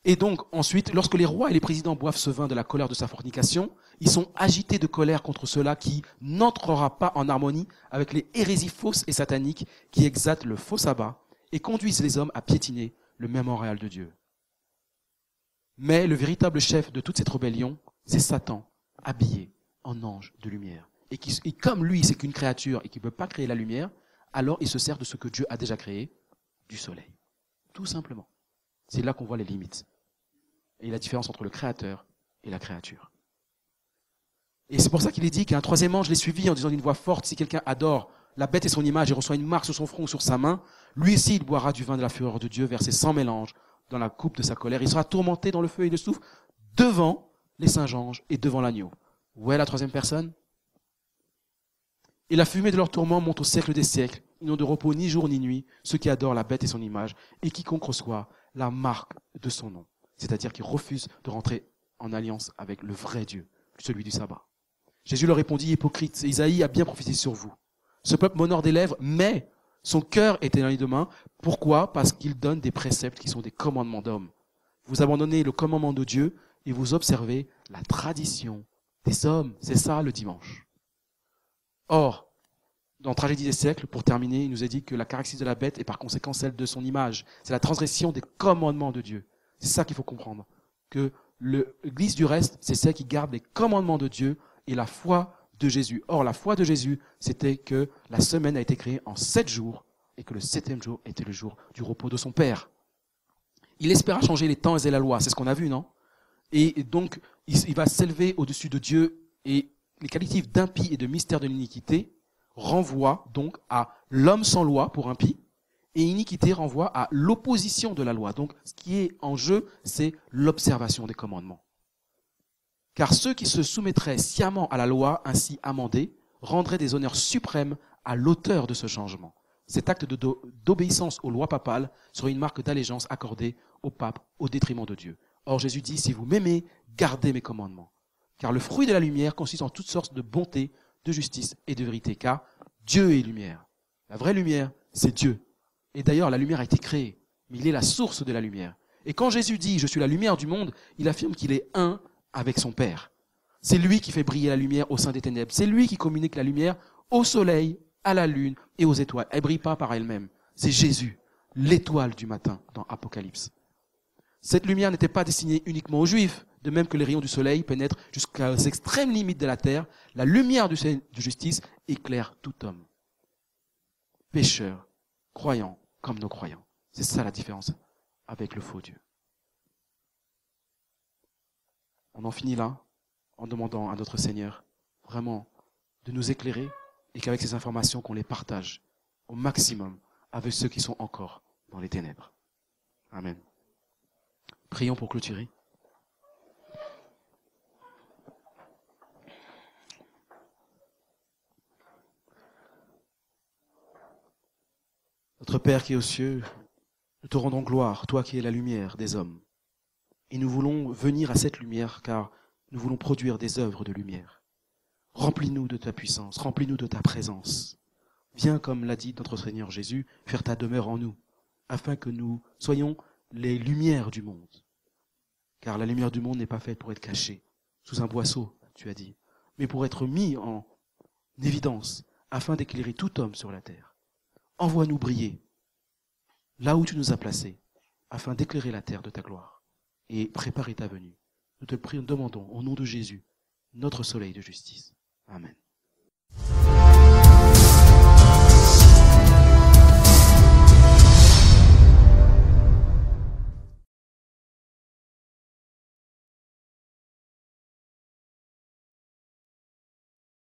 Et donc, ensuite, lorsque les rois et les présidents boivent ce vin de la colère de sa fornication, ils sont agités de colère contre cela qui n'entrera pas en harmonie avec les hérésies fausses et sataniques qui exaltent le faux sabbat et conduisent les hommes à piétiner le mémorial de Dieu. Mais le véritable chef de toute cette rébellion, c'est Satan, habillé en ange de lumière. Et comme lui, c'est qu'une créature et qu'il ne peut pas créer la lumière, alors il se sert de ce que Dieu a déjà créé, du soleil. Tout simplement. C'est là qu'on voit les limites. Et la différence entre le créateur et la créature. Et c'est pour ça qu'il est dit qu'un troisième ange les suivit en disant d'une voix forte, si quelqu'un adore la bête et son image et reçoit une marque sur son front ou sur sa main, lui aussi il boira du vin de la fureur de Dieu versé sans mélange dans la coupe de sa colère. Il sera tourmenté dans le feu et le soufre devant les saints anges et devant l'agneau. Où est la troisième personne? Et la fumée de leur tourment monte au siècle des siècles. Ils n'ont de repos ni jour ni nuit, ceux qui adorent la bête et son image, et quiconque reçoit la marque de son nom. C'est-à-dire qu'ils refusent de rentrer en alliance avec le vrai Dieu, celui du sabbat. Jésus leur répondit, hypocrite, Isaïe a bien prophétisé sur vous. Ce peuple m'honore des lèvres, mais son cœur est éloigné de main. Pourquoi? Parce qu'il donne des préceptes qui sont des commandements d'hommes. Vous abandonnez le commandement de Dieu et vous observez la tradition des hommes. C'est ça le dimanche. Or, dans Tragédie des siècles, pour terminer, il nous est dit que la caractéristique de la bête est par conséquent celle de son image. C'est la transgression des commandements de Dieu. C'est ça qu'il faut comprendre. Que l'Église du reste, c'est celle qui garde les commandements de Dieu et la foi de Jésus. Or, la foi de Jésus, c'était que la semaine a été créée en 7 jours et que le 7e jour était le jour du repos de son Père. Il espéra changer les temps et la loi. C'est ce qu'on a vu, non? Et donc, il va s'élever au-dessus de Dieu et les qualificatifs d'impie et de mystère de l'iniquité renvoient donc à l'homme sans loi pour impie et iniquité renvoie à l'opposition de la loi. Donc, ce qui est en jeu, c'est l'observation des commandements. Car ceux qui se soumettraient sciemment à la loi, ainsi amendée, rendraient des honneurs suprêmes à l'auteur de ce changement. Cet acte d'obéissance aux lois papales serait une marque d'allégeance accordée au pape au détriment de Dieu. Or, Jésus dit, si vous m'aimez, gardez mes commandements. Car le fruit de la lumière consiste en toutes sortes de bonté, de justice et de vérité. Car Dieu est lumière. La vraie lumière, c'est Dieu. Et d'ailleurs, la lumière a été créée, mais il est la source de la lumière. Et quand Jésus dit, je suis la lumière du monde, il affirme qu'il est un avec son Père. C'est lui qui fait briller la lumière au sein des ténèbres. C'est lui qui communique la lumière au soleil, à la lune et aux étoiles. Elle ne brille pas par elle-même. C'est Jésus, l'étoile du matin dans Apocalypse. Cette lumière n'était pas destinée uniquement aux Juifs, de même que les rayons du soleil pénètrent jusqu'aux extrêmes limites de la terre. La lumière de justice éclaire tout homme. Pécheur, croyant comme non croyants. C'est ça la différence avec le faux Dieu. On en finit là, en demandant à notre Seigneur vraiment de nous éclairer et qu'avec ces informations, qu'on les partage au maximum avec ceux qui sont encore dans les ténèbres. Amen. Prions pour clôturer. Notre Père qui est aux cieux, nous te rendons gloire, toi qui es la lumière des hommes. Et nous voulons venir à cette lumière car nous voulons produire des œuvres de lumière. Remplis-nous de ta puissance, remplis-nous de ta présence. Viens, comme l'a dit notre Seigneur Jésus, faire ta demeure en nous, afin que nous soyons les lumières du monde. Car la lumière du monde n'est pas faite pour être cachée sous un boisseau, tu as dit, mais pour être mis en évidence, afin d'éclairer tout homme sur la terre. Envoie-nous briller là où tu nous as placés, afin d'éclairer la terre de ta gloire et préparer ta venue. Nous te prions, demandons au nom de Jésus, notre soleil de justice. Amen.